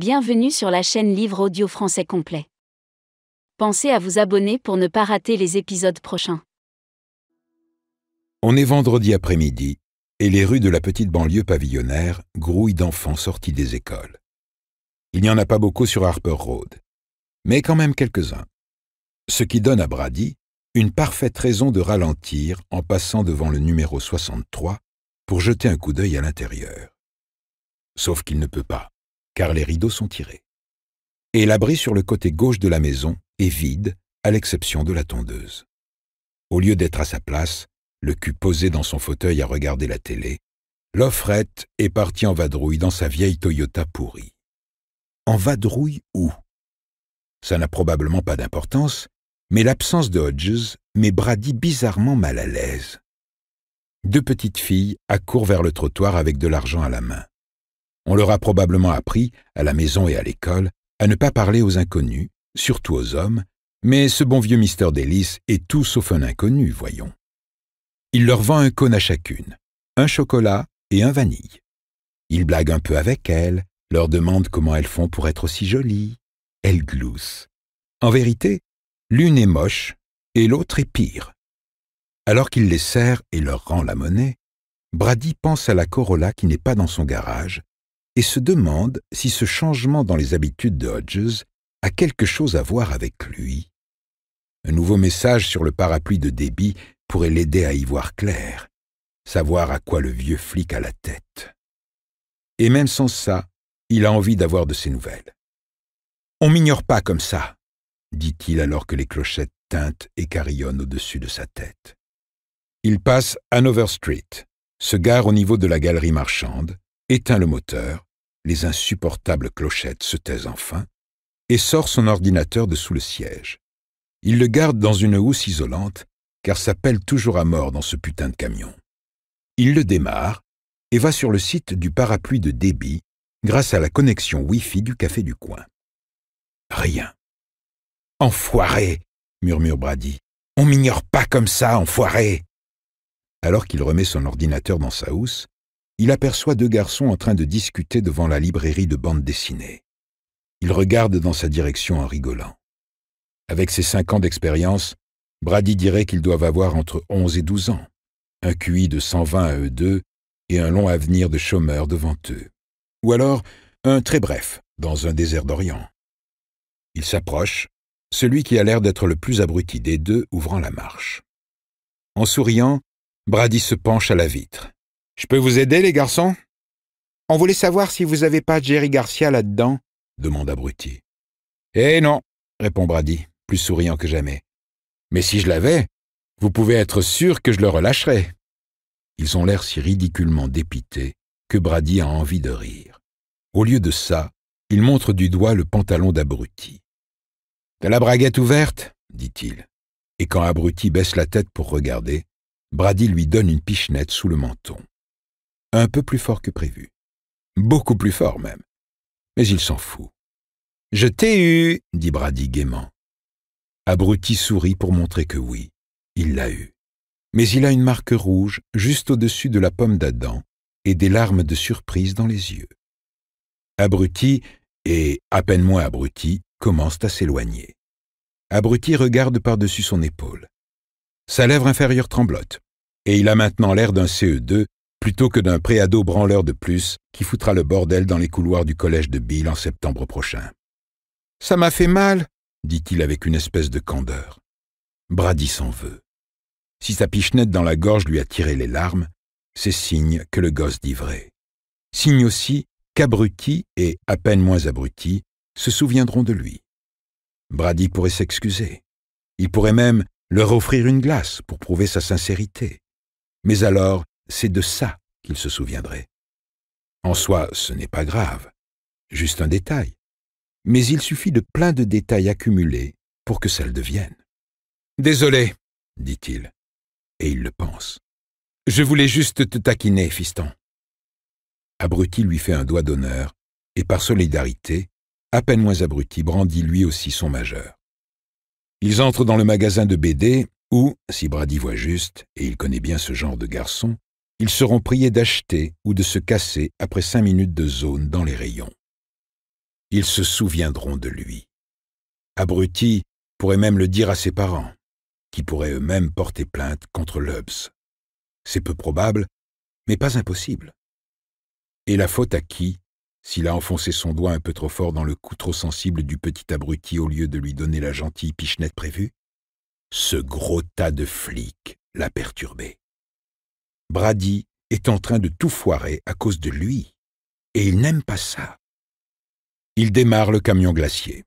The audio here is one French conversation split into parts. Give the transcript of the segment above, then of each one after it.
Bienvenue sur la chaîne Livre Audio Français Complet. Pensez à vous abonner pour ne pas rater les épisodes prochains. On est vendredi après-midi et les rues de la petite banlieue pavillonnaire grouillent d'enfants sortis des écoles. Il n'y en a pas beaucoup sur Harper Road, mais quand même quelques-uns. Ce qui donne à Brady une parfaite raison de ralentir en passant devant le numéro 63 pour jeter un coup d'œil à l'intérieur. Sauf qu'il ne peut pas, car les rideaux sont tirés. Et l'abri sur le côté gauche de la maison est vide, à l'exception de la tondeuse. Au lieu d'être à sa place, le cul posé dans son fauteuil à regarder la télé, Lofrette est parti en vadrouille dans sa vieille Toyota pourrie. En vadrouille où? Ça n'a probablement pas d'importance, mais l'absence de Hodges met Brady bizarrement mal à l'aise. Deux petites filles accourent vers le trottoir avec de l'argent à la main. On leur a probablement appris, à la maison et à l'école, à ne pas parler aux inconnus, surtout aux hommes, mais ce bon vieux Mr. Dalis est tout sauf un inconnu, voyons. Il leur vend un cône à chacune, un chocolat et un vanille. Il blague un peu avec elles, leur demande comment elles font pour être aussi jolies. Elles gloussent. En vérité, l'une est moche et l'autre est pire. Alors qu'il les sert et leur rend la monnaie, Brady pense à la Corolla qui n'est pas dans son garage et se demande si ce changement dans les habitudes de Hodges a quelque chose à voir avec lui. Un nouveau message sur le parapluie de Debbie pourrait l'aider à y voir clair, savoir à quoi le vieux flic a la tête. Et même sans ça, il a envie d'avoir de ses nouvelles. « On m'ignore pas comme ça », dit-il alors que les clochettes tintent et carillonnent au-dessus de sa tête. Il passe Hanover Street, se gare au niveau de la galerie marchande, éteint le moteur, les insupportables clochettes se taisent enfin, et sort son ordinateur de sous le siège. Il le garde dans une housse isolante, car ça pèle toujours à mort dans ce putain de camion. Il le démarre et va sur le site du parapluie de Debbie grâce à la connexion Wi-Fi du café du coin. Rien. « Enfoiré !» murmure Brady. « On m'ignore pas comme ça, enfoiré !» Alors qu'il remet son ordinateur dans sa housse, il aperçoit deux garçons en train de discuter devant la librairie de bande dessinée. Il regarde dans sa direction en rigolant. Avec ses 5 ans d'expérience, Brady dirait qu'ils doivent avoir entre 11 et 12 ans, un QI de 120 à eux deux et un long avenir de chômeur devant eux. Ou alors, un très bref, dans un désert d'Orient. Il s'approche, celui qui a l'air d'être le plus abruti des deux ouvrant la marche. En souriant, Brady se penche à la vitre. « Je peux vous aider, les garçons ?»« On voulait savoir si vous avez pas Jerry Garcia là-dedans ?» demande abruti. « Eh non !» répond Brady, plus souriant que jamais. « Mais si je l'avais, vous pouvez être sûr que je le relâcherais. » Ils ont l'air si ridiculement dépités que Brady a envie de rire. Au lieu de ça, il montre du doigt le pantalon d'abruti. « T'as la braguette ouverte ?» dit-il. Et quand abruti baisse la tête pour regarder, Brady lui donne une pichenette sous le menton. Un peu plus fort que prévu. Beaucoup plus fort même. Mais il s'en fout. « Je t'ai eu !» dit Brady gaiement. Abruti sourit pour montrer que oui, il l'a eu. Mais il a une marque rouge juste au-dessus de la pomme d'Adam et des larmes de surprise dans les yeux. Abruti, et à peine moins abruti, commencent à s'éloigner. Abruti regarde par-dessus son épaule. Sa lèvre inférieure tremblote, et il a maintenant l'air d'un CE2 plutôt que d'un préado branleur de plus qui foutra le bordel dans les couloirs du collège de Bill en septembre prochain. « Ça m'a fait mal !» dit-il avec une espèce de candeur. Brady s'en veut. Si sa pichenette dans la gorge lui a tiré les larmes, c'est signe que le gosse dit vrai. Signe aussi qu'abruti et à peine moins abruti se souviendront de lui. Brady pourrait s'excuser. Il pourrait même leur offrir une glace pour prouver sa sincérité. Mais alors, c'est de ça qu'il se souviendrait. En soi, ce n'est pas grave, juste un détail. Mais il suffit de plein de détails accumulés pour que ça le devienne. « Désolé, » dit-il, et il le pense. « Je voulais juste te taquiner, fiston. » Abruti lui fait un doigt d'honneur, et par solidarité, à peine moins abruti brandit lui aussi son majeur. Ils entrent dans le magasin de BD où, si Brady voit juste, et il connaît bien ce genre de garçon, ils seront priés d'acheter ou de se casser après 5 minutes de zone dans les rayons. Ils se souviendront de lui. Abruti pourrait même le dire à ses parents, qui pourraient eux-mêmes porter plainte contre Lubbs. C'est peu probable, mais pas impossible. Et la faute à qui, s'il a enfoncé son doigt un peu trop fort dans le cou trop sensible du petit abruti au lieu de lui donner la gentille pichenette prévue? Ce gros tas de flics l'a perturbé. Brady est en train de tout foirer à cause de lui, et il n'aime pas ça. Il démarre le camion glacier.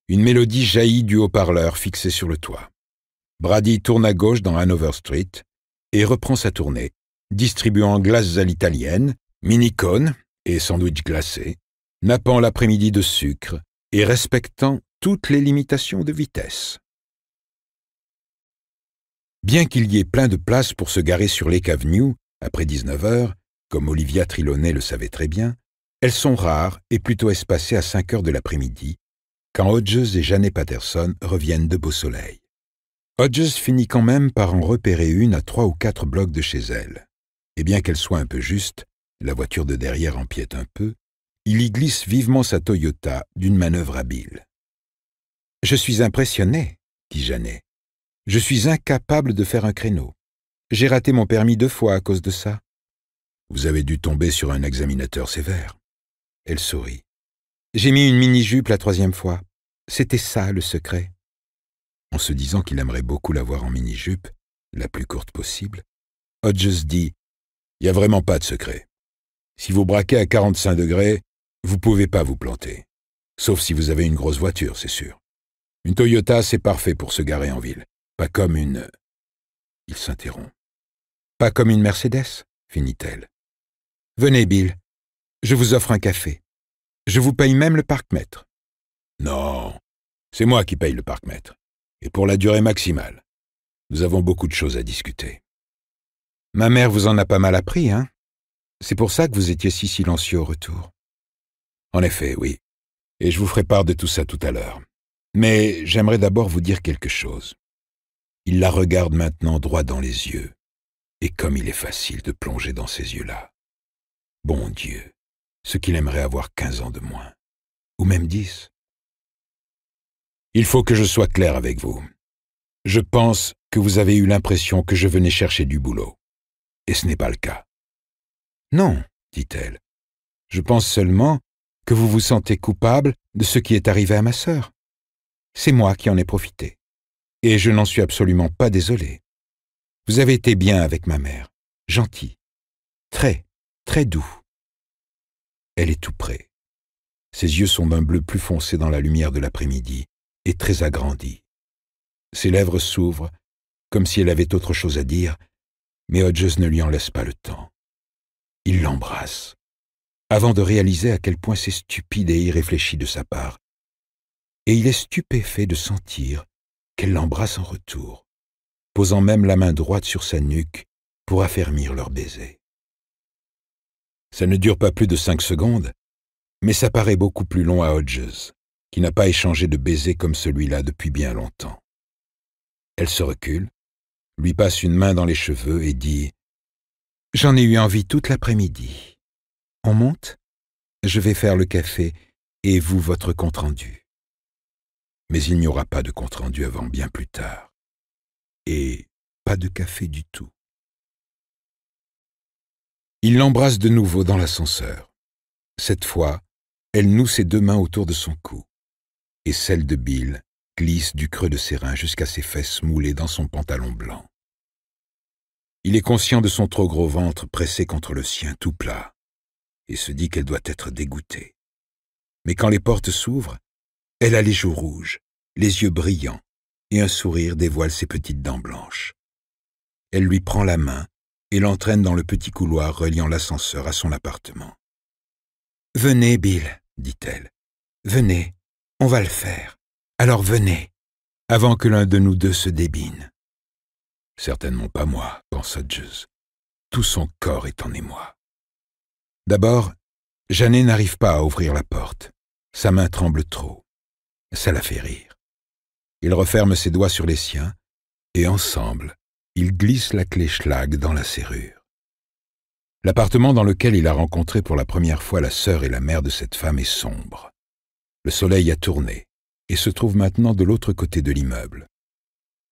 Une mélodie jaillit du haut-parleur fixé sur le toit. Brady tourne à gauche dans Hanover Street et reprend sa tournée, distribuant glaces à l'italienne, mini-cônes et sandwichs glacés, nappant l'après-midi de sucre et respectant toutes les limitations de vitesse. Bien qu'il y ait plein de places pour se garer sur Lake Avenue, après 19 heures, comme Olivia Trelawney le savait très bien, elles sont rares et plutôt espacées à 5 heures de l'après-midi, quand Hodges et Janet Patterson reviennent de Beau Soleil. Hodges finit quand même par en repérer une à 3 ou 4 blocs de chez elle. Et bien qu'elle soit un peu juste, la voiture de derrière empiète un peu, il y glisse vivement sa Toyota d'une manœuvre habile. « Je suis impressionné, » dit Janet. « Je suis incapable de faire un créneau. J'ai raté mon permis 2 fois à cause de ça. » « Vous avez dû tomber sur un examinateur sévère. » Elle sourit. « J'ai mis une mini-jupe la 3e fois. C'était ça le secret. » En se disant qu'il aimerait beaucoup la voir en mini-jupe, la plus courte possible, Hodges dit « Il n'y a vraiment pas de secret. Si vous braquez à 45 degrés, vous pouvez pas vous planter. Sauf si vous avez une grosse voiture, c'est sûr. Une Toyota, c'est parfait pour se garer en ville. Pas comme une... » Il s'interrompt. « Pas comme une Mercedes, finit-elle. Venez, Bill. Je vous offre un café. Je vous paye même le parc-mètre. » Non, c'est moi qui paye le parc-mètre. Et pour la durée maximale. Nous avons beaucoup de choses à discuter. Ma mère vous en a pas mal appris, hein? C'est pour ça que vous étiez si silencieux au retour. En effet, oui. Et je vous ferai part de tout ça tout à l'heure. Mais j'aimerais d'abord vous dire quelque chose. Il la regarde maintenant droit dans les yeux. Et comme il est facile de plonger dans ces yeux-là. Bon Dieu, ce qu'il aimerait avoir 15 ans de moins. Ou même 10. Il faut que je sois clair avec vous. Je pense que vous avez eu l'impression que je venais chercher du boulot. Et ce n'est pas le cas. Non, dit-elle. Je pense seulement que vous vous sentez coupable de ce qui est arrivé à ma sœur. C'est moi qui en ai profité. Et je n'en suis absolument pas désolé. Vous avez été bien avec ma mère. Gentil. Très, très doux. Elle est tout près. Ses yeux sont d'un bleu plus foncé dans la lumière de l'après-midi et très agrandis. Ses lèvres s'ouvrent, comme si elle avait autre chose à dire, mais Hodges ne lui en laisse pas le temps. Il l'embrasse, avant de réaliser à quel point c'est stupide et irréfléchi de sa part. Et il est stupéfait de sentir qu'elle l'embrasse en retour, posant même la main droite sur sa nuque pour affermir leur baiser. Ça ne dure pas plus de 5 secondes, mais ça paraît beaucoup plus long à Hodges, qui n'a pas échangé de baiser comme celui-là depuis bien longtemps. Elle se recule, lui passe une main dans les cheveux et dit « J'en ai eu envie toute l'après-midi. On monte? Je vais faire le café et vous votre compte-rendu. » Mais il n'y aura pas de compte-rendu avant bien plus tard. Et pas de café du tout. Il l'embrasse de nouveau dans l'ascenseur. Cette fois, elle noue ses 2 mains autour de son cou, et celle de Bill glisse du creux de ses reins jusqu'à ses fesses moulées dans son pantalon blanc. Il est conscient de son trop gros ventre pressé contre le sien tout plat, et se dit qu'elle doit être dégoûtée. Mais quand les portes s'ouvrent, elle a les joues rouges, les yeux brillants, et un sourire dévoile ses petites dents blanches. Elle lui prend la main et l'entraîne dans le petit couloir reliant l'ascenseur à son appartement. « Venez, Bill, dit-elle. Venez, on va le faire. Alors venez, avant que l'un de nous deux se débine. » Certainement pas moi, pense Hodges. Tout son corps est en émoi. D'abord, Janet n'arrive pas à ouvrir la porte. Sa main tremble trop. Ça la fait rire. Il referme ses doigts sur les siens, et ensemble, ils glissent la clé Schlage dans la serrure. L'appartement dans lequel il a rencontré pour la première fois la sœur et la mère de cette femme est sombre. Le soleil a tourné et se trouve maintenant de l'autre côté de l'immeuble.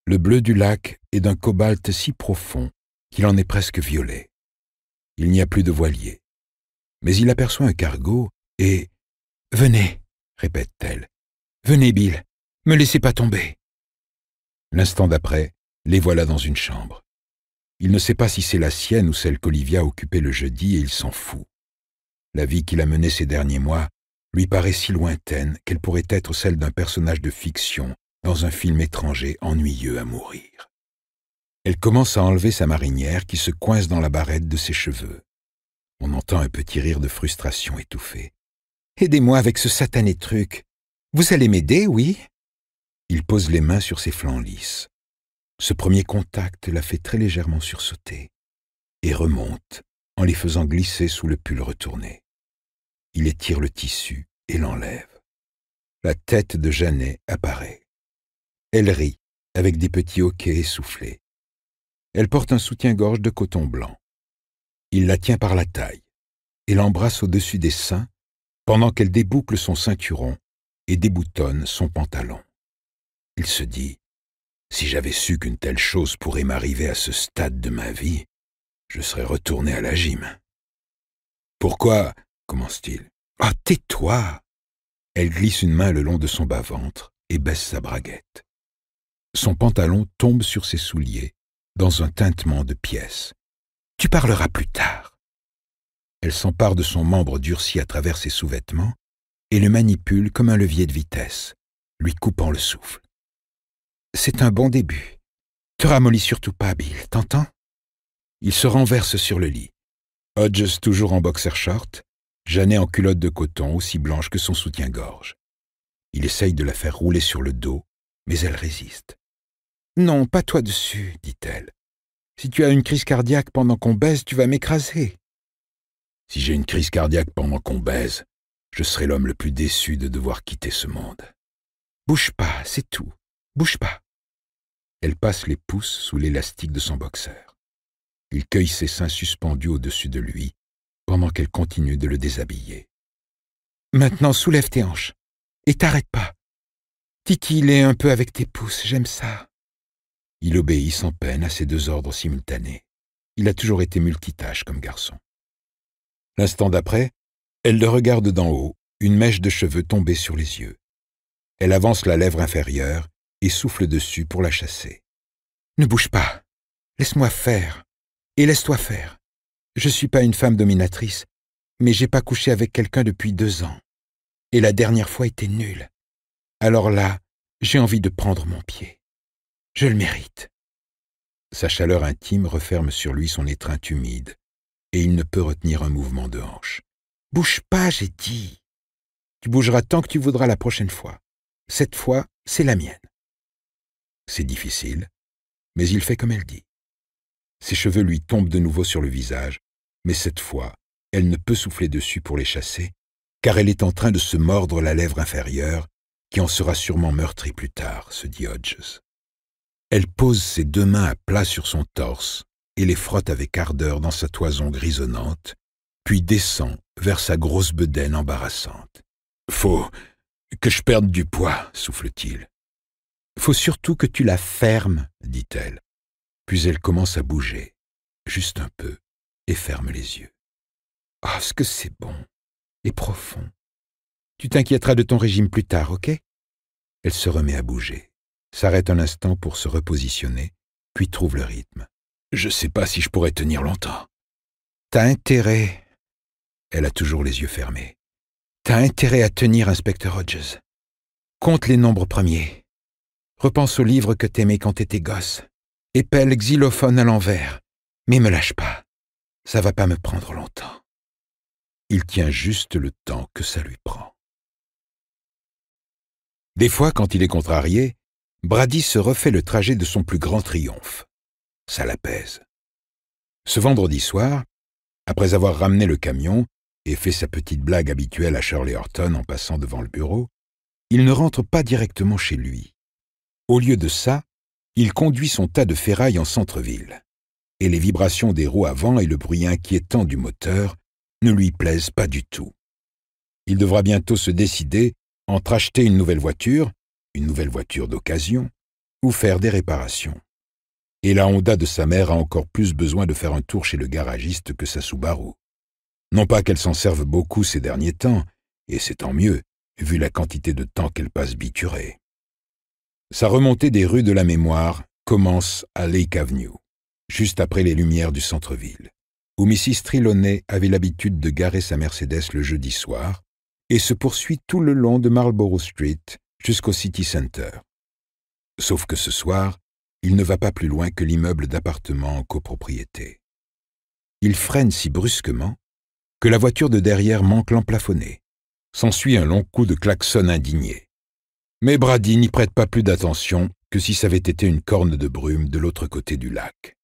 Le bleu du lac est d'un cobalt si profond qu'il en est presque violet. Il n'y a plus de voilier. Mais il aperçoit un cargo et... « Venez, répète-t-elle. Venez, Bill, me laissez pas tomber. » L'instant d'après, les voilà dans une chambre. Il ne sait pas si c'est la sienne ou celle qu'Olivia occupait le jeudi et il s'en fout. La vie qu'il a menée ces derniers mois lui paraît si lointaine qu'elle pourrait être celle d'un personnage de fiction dans un film étranger ennuyeux à mourir. Elle commence à enlever sa marinière qui se coince dans la barrette de ses cheveux. On entend un petit rire de frustration étouffé. « Aidez-moi avec ce satané truc. Vous allez m'aider, oui ?» Il pose les mains sur ses flancs lisses. Ce premier contact la fait très légèrement sursauter et remonte en les faisant glisser sous le pull retourné. Il étire le tissu et l'enlève. La tête de Janet apparaît. Elle rit avec des petits hoquets essoufflés. Elle porte un soutien-gorge de coton blanc. Il la tient par la taille et l'embrasse au-dessus des seins pendant qu'elle déboucle son ceinturon et déboutonne son pantalon. Il se dit « Si j'avais su qu'une telle chose pourrait m'arriver à ce stade de ma vie, je serais retourné à la gym. »« Pourquoi ?» commence-t-il. « Ah, tais-toi !» Elle glisse une main le long de son bas-ventre et baisse sa braguette. Son pantalon tombe sur ses souliers dans un tintement de pièces. « Tu parleras plus tard. » Elle s'empare de son membre durci à travers ses sous-vêtements et le manipule comme un levier de vitesse, lui coupant le souffle. « C'est un bon début. Te ramollis surtout pas, Bill, t'entends ?» Il se renverse sur le lit. Hodges toujours en boxer short, Janet en culotte de coton aussi blanche que son soutien-gorge. Il essaye de la faire rouler sur le dos, mais elle résiste. « Non, pas toi dessus, dit-elle. Si tu as une crise cardiaque pendant qu'on baise, tu vas m'écraser. » « Si j'ai une crise cardiaque pendant qu'on baise, je serai l'homme le plus déçu de devoir quitter ce monde. »« Bouge pas, c'est tout. Bouge pas. » Elle passe les pouces sous l'élastique de son boxer. Il cueille ses seins suspendus au-dessus de lui, pendant qu'elle continue de le déshabiller. « Maintenant, soulève tes hanches. Et t'arrête pas. Titille-les un peu avec tes pouces, j'aime ça. » Il obéit sans peine à ces deux ordres simultanés. Il a toujours été multitâche comme garçon. L'instant d'après, elle le regarde d'en haut, une mèche de cheveux tombée sur les yeux. Elle avance la lèvre inférieure et souffle dessus pour la chasser. « Ne bouge pas. Laisse-moi faire. Et laisse-toi faire. Je suis pas une femme dominatrice, mais j'ai pas couché avec quelqu'un depuis 2 ans. Et la dernière fois était nulle. Alors là, j'ai envie de prendre mon pied. Je le mérite. » Sa chaleur intime referme sur lui son étreinte humide, et il ne peut retenir un mouvement de hanche. « Bouge pas, j'ai dit. Tu bougeras tant que tu voudras la prochaine fois. Cette fois, c'est la mienne. » C'est difficile, mais il fait comme elle dit. Ses cheveux lui tombent de nouveau sur le visage, mais cette fois, elle ne peut souffler dessus pour les chasser, car elle est en train de se mordre la lèvre inférieure, qui en sera sûrement meurtrie plus tard, se dit Hodges. Elle pose ses 2 mains à plat sur son torse et les frotte avec ardeur dans sa toison grisonnante, puis descend vers sa grosse bedaine embarrassante. « Faut que je perde du poids, » souffle-t-il. « Faut surtout que tu la fermes, » dit-elle. Puis elle commence à bouger, juste un peu, et ferme les yeux. « Ah, ce que c'est bon et profond. Tu t'inquiéteras de ton régime plus tard, ok ?» Elle se remet à bouger, s'arrête un instant pour se repositionner, puis trouve le rythme. « Je sais pas si je pourrais tenir longtemps. »« T'as intérêt. » Elle a toujours les yeux fermés. « T'as intérêt à tenir, inspecteur Hodges. Compte les nombres premiers. Repense au livre que t'aimais quand t'étais gosse. Épelle xylophone à l'envers. Mais me lâche pas. Ça va pas me prendre longtemps. » Il tient juste le temps que ça lui prend. Des fois, quand il est contrarié, Brady se refait le trajet de son plus grand triomphe. Ça l'apaise. Ce vendredi soir, après avoir ramené le camion et fait sa petite blague habituelle à Shirley Horton en passant devant le bureau, il ne rentre pas directement chez lui. Au lieu de ça, il conduit son tas de ferraille en centre-ville. Et les vibrations des roues avant et le bruit inquiétant du moteur ne lui plaisent pas du tout. Il devra bientôt se décider entre acheter une nouvelle voiture d'occasion, ou faire des réparations. Et la Honda de sa mère a encore plus besoin de faire un tour chez le garagiste que sa Subaru. Non pas qu'elle s'en serve beaucoup ces derniers temps, et c'est tant mieux, vu la quantité de temps qu'elle passe biturée. Sa remontée des rues de la mémoire commence à Lake Avenue, juste après les lumières du centre-ville, où Mrs. Trelawney avait l'habitude de garer sa Mercedes le jeudi soir, et se poursuit tout le long de Marlborough Street jusqu'au City Center. Sauf que ce soir, il ne va pas plus loin que l'immeuble d'appartements en copropriété. Il freine si brusquement que la voiture de derrière manque l'emplafonner. S'ensuit un long coup de klaxon indigné. Mais Brady n'y prête pas plus d'attention que si ça avait été une corne de brume de l'autre côté du lac.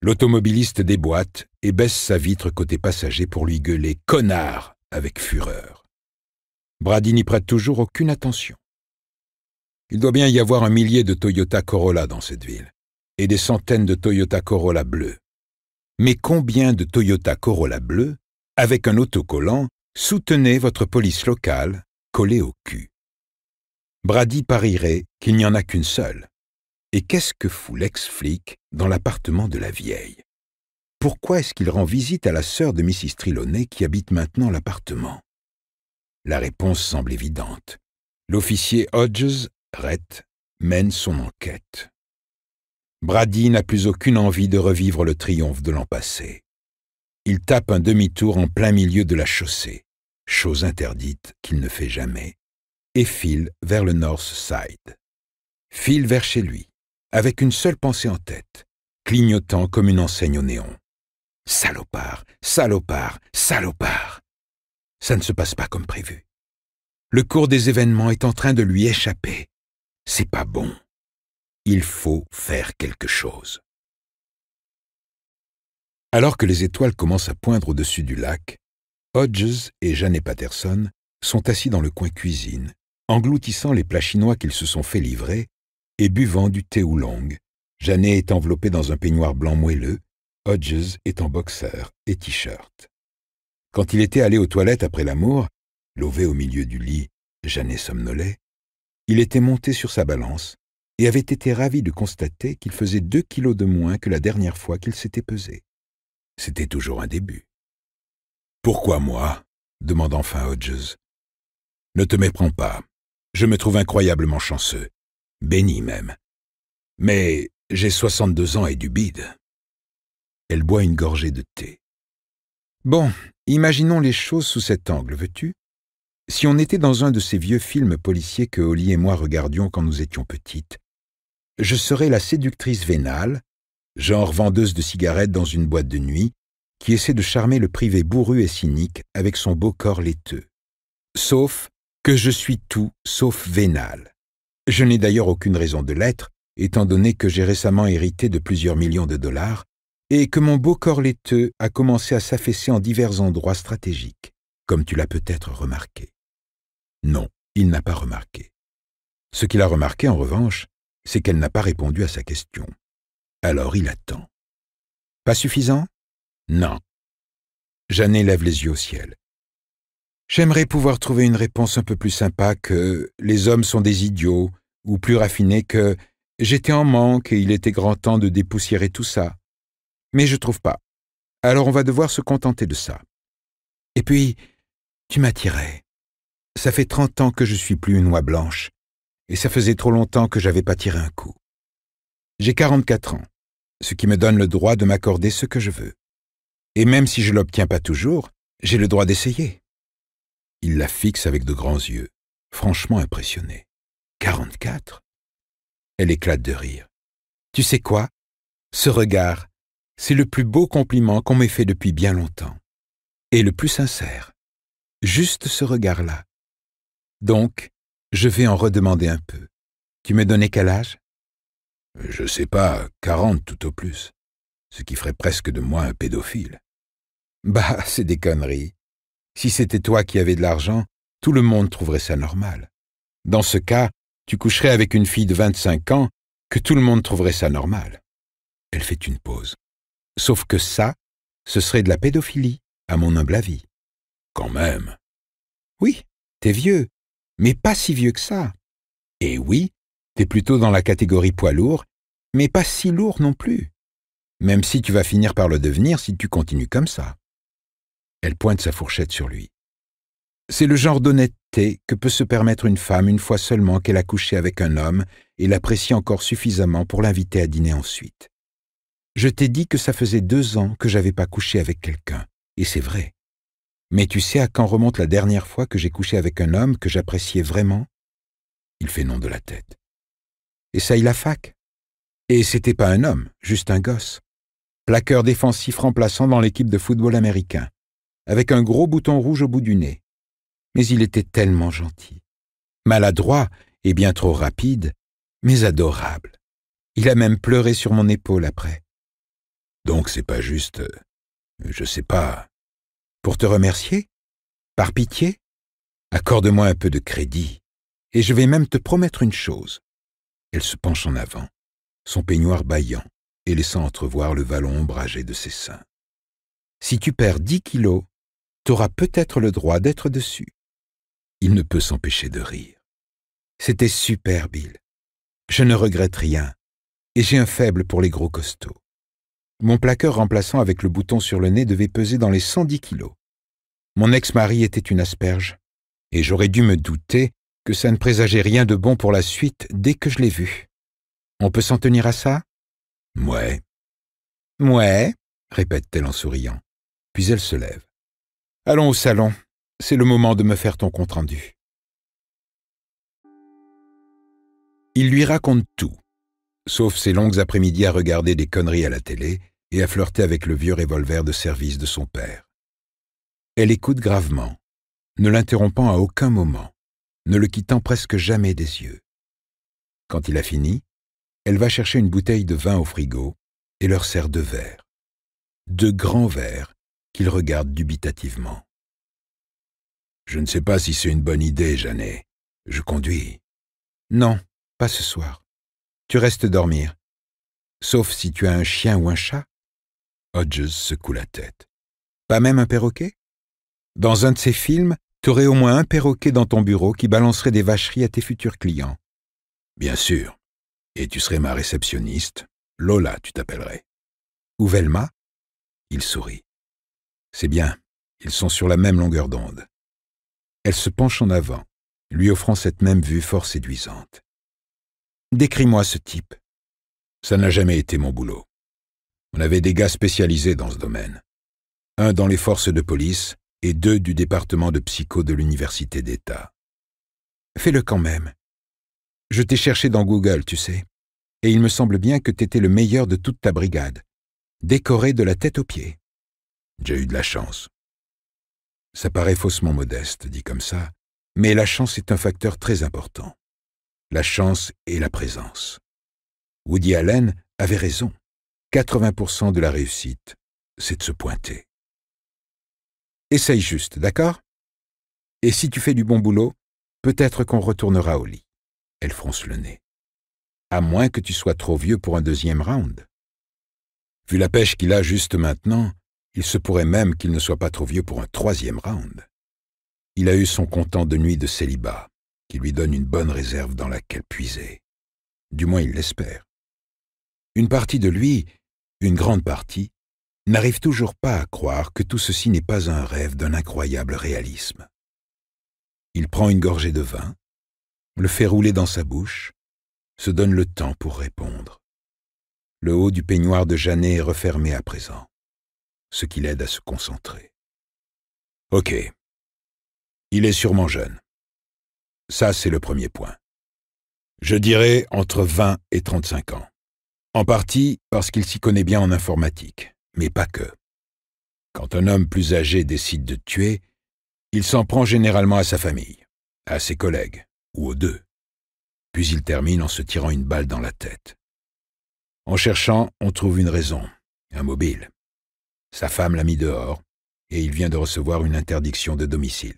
L'automobiliste déboîte et baisse sa vitre côté passager pour lui gueuler « Connard !» avec fureur. Brady n'y prête toujours aucune attention. Il doit bien y avoir 1 millier de Toyota Corolla dans cette ville, et des centaines de Toyota Corolla bleus. Mais combien de Toyota Corolla bleus, avec un autocollant « Soutenez votre police locale » collé au cul? Brady parierait qu'il n'y en a qu'une seule. Et qu'est-ce que fout l'ex-flic dans l'appartement de la vieille? Pourquoi est-ce qu'il rend visite à la sœur de Mrs. Trelawney qui habite maintenant l'appartement? La réponse semble évidente. L'officier Hodges, Rhett, mène son enquête. Brady n'a plus aucune envie de revivre le triomphe de l'an passé. Il tape un demi-tour en plein milieu de la chaussée, chose interdite qu'il ne fait jamais, et file vers le North Side. File vers chez lui, avec une seule pensée en tête, clignotant comme une enseigne au néon. Salopard, salopard, salopard! Ça ne se passe pas comme prévu. Le cours des événements est en train de lui échapper. C'est pas bon. Il faut faire quelque chose. Alors que les étoiles commencent à poindre au-dessus du lac, Hodges et Janet Patterson sont assis dans le coin cuisine, engloutissant les plats chinois qu'ils se sont fait livrer et buvant du thé oolong. Janet est enveloppée dans un peignoir blanc moelleux, Hodges est en boxer et t-shirt. Quand il était allé aux toilettes après l'amour, lové au milieu du lit, Janet somnolait, il était monté sur sa balance et avait été ravi de constater qu'il faisait 2 kilos de moins que la dernière fois qu'il s'était pesé. C'était toujours un début. « Pourquoi moi ?» demande enfin Hodges. « Ne te méprends pas. Je me trouve incroyablement chanceux. Béni même. Mais j'ai 62 ans et du bide. » Elle boit une gorgée de thé. « Bon, imaginons les choses sous cet angle, veux-tu ? Si on était dans un de ces vieux films policiers que Holly et moi regardions quand nous étions petites, je serais la séductrice vénale, genre vendeuse de cigarettes dans une boîte de nuit, qui essaie de charmer le privé bourru et cynique avec son beau corps laiteux. Sauf que je suis tout sauf vénale. Je n'ai d'ailleurs aucune raison de l'être, étant donné que j'ai récemment hérité de plusieurs millions de dollars, et que mon beau corps laiteux a commencé à s'affaisser en divers endroits stratégiques, comme tu l'as peut-être remarqué. Non, il n'a pas remarqué. Ce qu'il a remarqué, en revanche, c'est qu'elle n'a pas répondu à sa question. Alors il attend. Pas suffisant? Non. Janet lève les yeux au ciel. J'aimerais pouvoir trouver une réponse un peu plus sympa que « les hommes sont des idiots » ou plus raffinée que « j'étais en manque et il était grand temps de dépoussiérer tout ça ». Mais je trouve pas. Alors on va devoir se contenter de ça. Et puis, tu m'attirais. Ça fait 30 ans que je suis plus une oie blanche, et ça faisait trop longtemps que j'avais pas tiré un coup. J'ai 44 ans, ce qui me donne le droit de m'accorder ce que je veux. Et même si je l'obtiens pas toujours, j'ai le droit d'essayer. Il la fixe avec de grands yeux, franchement impressionné. 44? Elle éclate de rire. Tu sais quoi? Ce regard, c'est le plus beau compliment qu'on m'ait fait depuis bien longtemps. Et le plus sincère. Juste ce regard-là. Donc, je vais en redemander un peu. Tu me donnais quel âge? Je sais pas, 40 tout au plus. Ce qui ferait presque de moi un pédophile. Bah, c'est des conneries. Si c'était toi qui avais de l'argent, tout le monde trouverait ça normal. Dans ce cas, tu coucherais avec une fille de 25 ans, que tout le monde trouverait ça normal. Elle fait une pause. Sauf que ça, ce serait de la pédophilie, à mon humble avis. Quand même. Oui, t'es vieux, Mais pas si vieux que ça. Et oui, t'es plutôt dans la catégorie poids lourd, mais pas si lourd non plus. Même si tu vas finir par le devenir si tu continues comme ça. Elle pointe sa fourchette sur lui. C'est le genre d'honnêteté que peut se permettre une femme une fois seulement qu'elle a couché avec un homme et l'apprécie encore suffisamment pour l'inviter à dîner ensuite. Je t'ai dit que ça faisait 2 ans que j'avais pas couché avec quelqu'un, et c'est vrai. Mais tu sais à quand remonte la dernière fois que j'ai couché avec un homme que j'appréciais vraiment? Il fait non de la tête. Essaye la fac. Et c'était pas un homme, juste un gosse. Plaqueur défensif remplaçant dans l'équipe de football américain, avec un gros bouton rouge au bout du nez. Mais il était tellement gentil. Maladroit et bien trop rapide, mais adorable. Il a même pleuré sur mon épaule après. Donc c'est pas juste, je sais pas, pour te remercier? Par pitié? Accorde-moi un peu de crédit, et je vais même te promettre une chose. Elle se penche en avant, son peignoir bâillant et laissant entrevoir le vallon ombragé de ses seins. Si tu perds 10 kilos, t'auras peut-être le droit d'être dessus. Il ne peut s'empêcher de rire. C'était super, Bill. Je ne regrette rien, et j'ai un faible pour les gros costauds. Mon plaqueur remplaçant avec le bouton sur le nez devait peser dans les 110 kilos. Mon ex-mari était une asperge, et j'aurais dû me douter que ça ne présageait rien de bon pour la suite dès que je l'ai vu. On peut s'en tenir à ça? Ouais. Ouais, répète-t-elle en souriant. Puis elle se lève. Allons au salon, c'est le moment de me faire ton compte-rendu. Il lui raconte tout, sauf ses longues après-midi à regarder des conneries à la télé et à flirter avec le vieux revolver de service de son père. Elle écoute gravement, ne l'interrompant à aucun moment, ne le quittant presque jamais des yeux. Quand il a fini, elle va chercher une bouteille de vin au frigo et leur sert 2 verres. 2 grands verres qu'il regarde dubitativement. « Je ne sais pas si c'est une bonne idée, Jeannet. Je conduis. »« Non, pas ce soir. Tu restes dormir. Sauf si tu as un chien ou un chat. » Hodges secoue la tête. « Pas même un perroquet? Dans un de ces films, t'aurais au moins un perroquet dans ton bureau qui balancerait des vacheries à tes futurs clients. »« Bien sûr. Et tu serais ma réceptionniste. Lola, tu t'appellerais. »« Ou Velma ?» Il sourit. « C'est bien. Ils sont sur la même longueur d'onde. » Elle se penche en avant, lui offrant cette même vue fort séduisante. « Décris-moi ce type. » Ça n'a jamais été mon boulot. On avait des gars spécialisés dans ce domaine. 1 dans les forces de police et 2 du département de psycho de l'université d'État. Fais-le quand même. Je t'ai cherché dans Google, tu sais, et il me semble bien que t'étais le meilleur de toute ta brigade, décoré de la tête aux pieds. J'ai eu de la chance. Ça paraît faussement modeste, dit comme ça, mais la chance est un facteur très important. La chance et la présence. Woody Allen avait raison. 80% de la réussite, c'est de se pointer. Essaye juste, d'accord? Et si tu fais du bon boulot, peut-être qu'on retournera au lit. Elle fronce le nez. À moins que tu sois trop vieux pour un 2e round. Vu la pêche qu'il a juste maintenant, il se pourrait même qu'il ne soit pas trop vieux pour un 3e round. Il a eu son comptant de nuit de célibat, qui lui donne une bonne réserve dans laquelle puiser. Du moins il l'espère. Une partie de lui, une grande partie, n'arrive toujours pas à croire que tout ceci n'est pas un rêve d'un incroyable réalisme. Il prend une gorgée de vin, le fait rouler dans sa bouche, se donne le temps pour répondre. Le haut du peignoir de Jeannet est refermé à présent, ce qui l'aide à se concentrer. Ok. Il est sûrement jeune. Ça, c'est le premier point. Je dirais entre 20 et 35 ans. En partie parce qu'il s'y connaît bien en informatique, mais pas que. Quand un homme plus âgé décide de tuer, il s'en prend généralement à sa famille, à ses collègues, ou aux 2. Puis il termine en se tirant une balle dans la tête. En cherchant, on trouve une raison, un mobile. Sa femme l'a mis dehors, et il vient de recevoir une interdiction de domicile.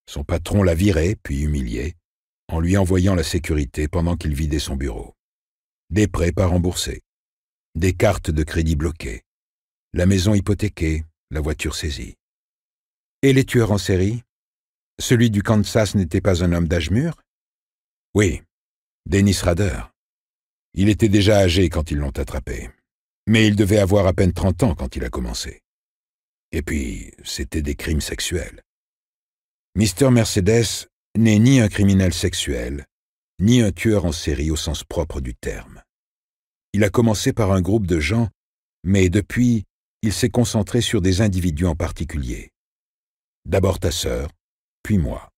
Son patron l'a viré, puis humilié, en lui envoyant la sécurité pendant qu'il vidait son bureau. Des prêts pas remboursés, des cartes de crédit bloquées, la maison hypothéquée, la voiture saisie. Et les tueurs en série? Celui du Kansas n'était pas un homme d'âge mûr? Oui, Dennis Rader. Il était déjà âgé quand ils l'ont attrapé. Mais il devait avoir à peine 30 ans quand il a commencé. Et puis, c'était des crimes sexuels. Mr. Mercedes n'est ni un criminel sexuel, ni un tueur en série au sens propre du terme. Il a commencé par un groupe de gens, mais depuis, il s'est concentré sur des individus en particulier. D'abord ta sœur, puis moi.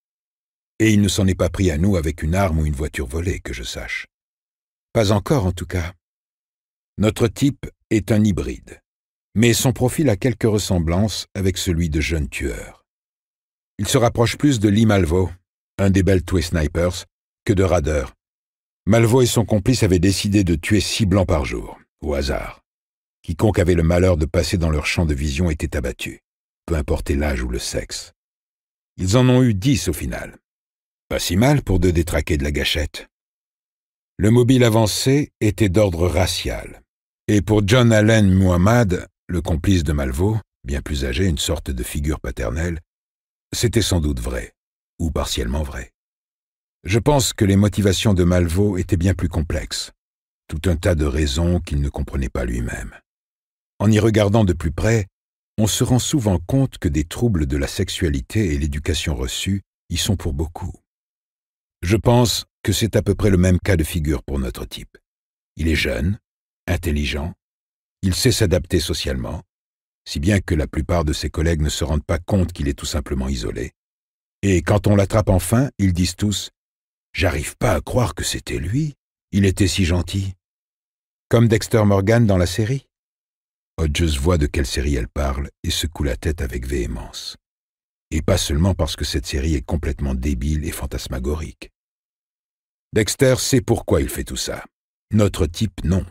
Et il ne s'en est pas pris à nous avec une arme ou une voiture volée, que je sache. Pas encore, en tout cas. Notre type est un hybride, mais son profil a quelques ressemblances avec celui de jeunes tueurs. Il se rapproche plus de Lee Malvo, un des Beltway Snipers, que de Rader. Malvo et son complice avaient décidé de tuer 6 blancs par jour, au hasard. Quiconque avait le malheur de passer dans leur champ de vision était abattu, peu importe l'âge ou le sexe. Ils en ont eu 10 au final. Pas si mal pour 2 détraqués de la gâchette. Le mobile avancé était d'ordre racial. Et pour John Allen Muhammad, le complice de Malvo, bien plus âgé, une sorte de figure paternelle, c'était sans doute vrai, ou partiellement vrai. Je pense que les motivations de Malvo étaient bien plus complexes, tout un tas de raisons qu'il ne comprenait pas lui-même. En y regardant de plus près, on se rend souvent compte que des troubles de la sexualité et l'éducation reçue y sont pour beaucoup. Je pense que c'est à peu près le même cas de figure pour notre type. Il est jeune, intelligent, il sait s'adapter socialement, si bien que la plupart de ses collègues ne se rendent pas compte qu'il est tout simplement isolé. Et quand on l'attrape enfin, ils disent tous « J'arrive pas à croire que c'était lui, il était si gentil. » Comme Dexter Morgan dans la série. Hodges voit de quelle série elle parle et secoue la tête avec véhémence. Et pas seulement parce que cette série est complètement débile et fantasmagorique. Dexter sait pourquoi il fait tout ça. Notre type, non.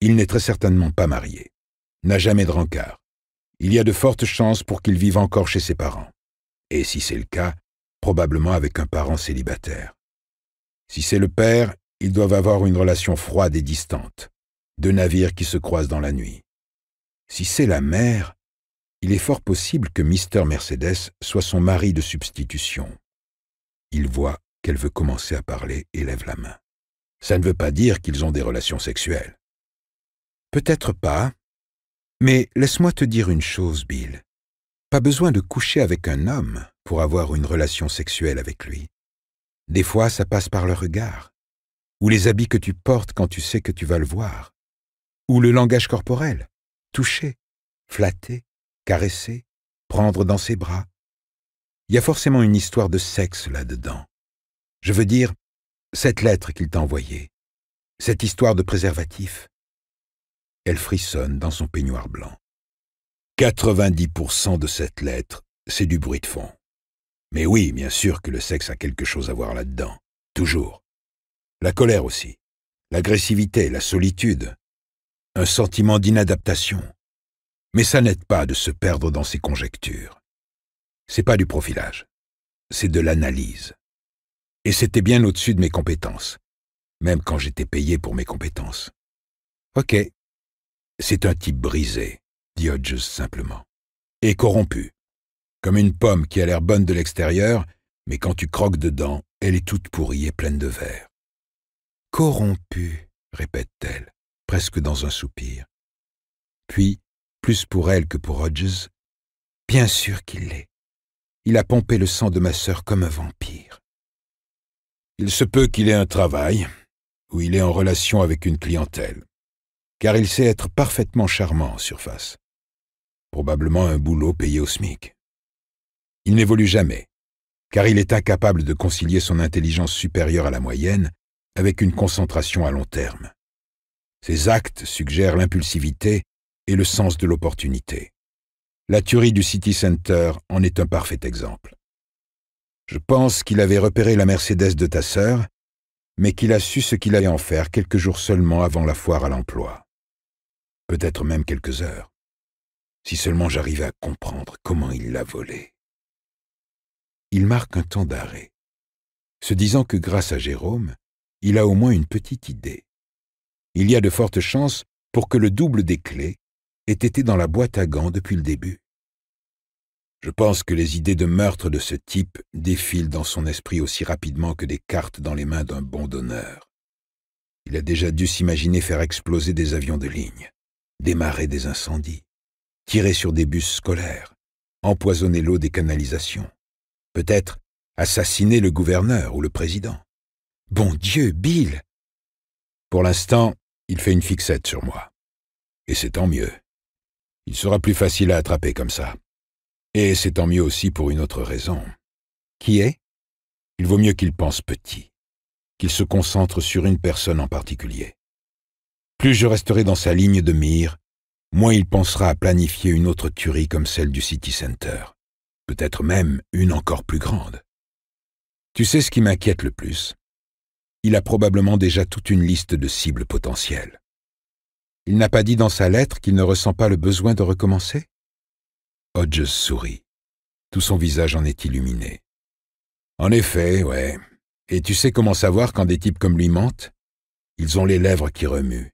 Il n'est très certainement pas marié, n'a jamais de rencard. Il y a de fortes chances pour qu'il vive encore chez ses parents. Et si c'est le cas, probablement avec un parent célibataire. Si c'est le père, ils doivent avoir une relation froide et distante, 2 navires qui se croisent dans la nuit. Si c'est la mère, il est fort possible que Mr. Mercedes soit son mari de substitution. Il voit qu'elle veut commencer à parler et lève la main. Ça ne veut pas dire qu'ils ont des relations sexuelles. Peut-être pas, mais laisse-moi te dire une chose, Bill. Pas besoin de coucher avec un homme pour avoir une relation sexuelle avec lui. Des fois, ça passe par le regard, ou les habits que tu portes quand tu sais que tu vas le voir, ou le langage corporel, toucher, flatter, caresser, prendre dans ses bras. Il y a forcément une histoire de sexe là-dedans. Je veux dire, cette lettre qu'il t'a envoyée, cette histoire de préservatif. Elle frissonne dans son peignoir blanc. 90% de cette lettre, c'est du bruit de fond. Mais oui, bien sûr que le sexe a quelque chose à voir là-dedans. Toujours. La colère aussi. L'agressivité, la solitude. Un sentiment d'inadaptation. Mais ça n'aide pas de se perdre dans ces conjectures. C'est pas du profilage. C'est de l'analyse. Et c'était bien au-dessus de mes compétences. Même quand j'étais payé pour mes compétences. Ok. C'est un type brisé, dit Hodges simplement. Et corrompu. Comme une pomme qui a l'air bonne de l'extérieur, mais quand tu croques dedans, elle est toute pourrie et pleine de vers. Corrompu, répète-t-elle, presque dans un soupir. Puis, plus pour elle que pour Hodges, bien sûr qu'il l'est. Il a pompé le sang de ma sœur comme un vampire. Il se peut qu'il ait un travail, ou il est en relation avec une clientèle, car il sait être parfaitement charmant en surface. Probablement un boulot payé au SMIC. Il n'évolue jamais, car il est incapable de concilier son intelligence supérieure à la moyenne avec une concentration à long terme. Ses actes suggèrent l'impulsivité et le sens de l'opportunité. La tuerie du City Center en est un parfait exemple. Je pense qu'il avait repéré la Mercedes de ta sœur, mais qu'il a su ce qu'il allait en faire quelques jours seulement avant la foire à l'emploi. Peut-être même quelques heures. Si seulement j'arrivais à comprendre comment il l'a volée. Il marque un temps d'arrêt, se disant que grâce à Jérôme, il a au moins une petite idée. Il y a de fortes chances pour que le double des clés ait été dans la boîte à gants depuis le début. Je pense que les idées de meurtre de ce type défilent dans son esprit aussi rapidement que des cartes dans les mains d'un bon donneur. Il a déjà dû s'imaginer faire exploser des avions de ligne, démarrer des incendies, tirer sur des bus scolaires, empoisonner l'eau des canalisations, peut-être assassiner le gouverneur ou le président. Bon Dieu, Bill! Pour l'instant, il fait une fixette sur moi. Et c'est tant mieux. Il sera plus facile à attraper comme ça. Et c'est tant mieux aussi pour une autre raison. Qui est? Il vaut mieux qu'il pense petit, qu'il se concentre sur une personne en particulier. Plus je resterai dans sa ligne de mire, moins il pensera à planifier une autre tuerie comme celle du City Center. Peut-être même une encore plus grande. Tu sais ce qui m'inquiète le plus? Il a probablement déjà toute une liste de cibles potentielles. Il n'a pas dit dans sa lettre qu'il ne ressent pas le besoin de recommencer? Hodges sourit. Tout son visage en est illuminé. En effet, ouais. Et tu sais comment savoir quand des types comme lui mentent? Ils ont les lèvres qui remuent.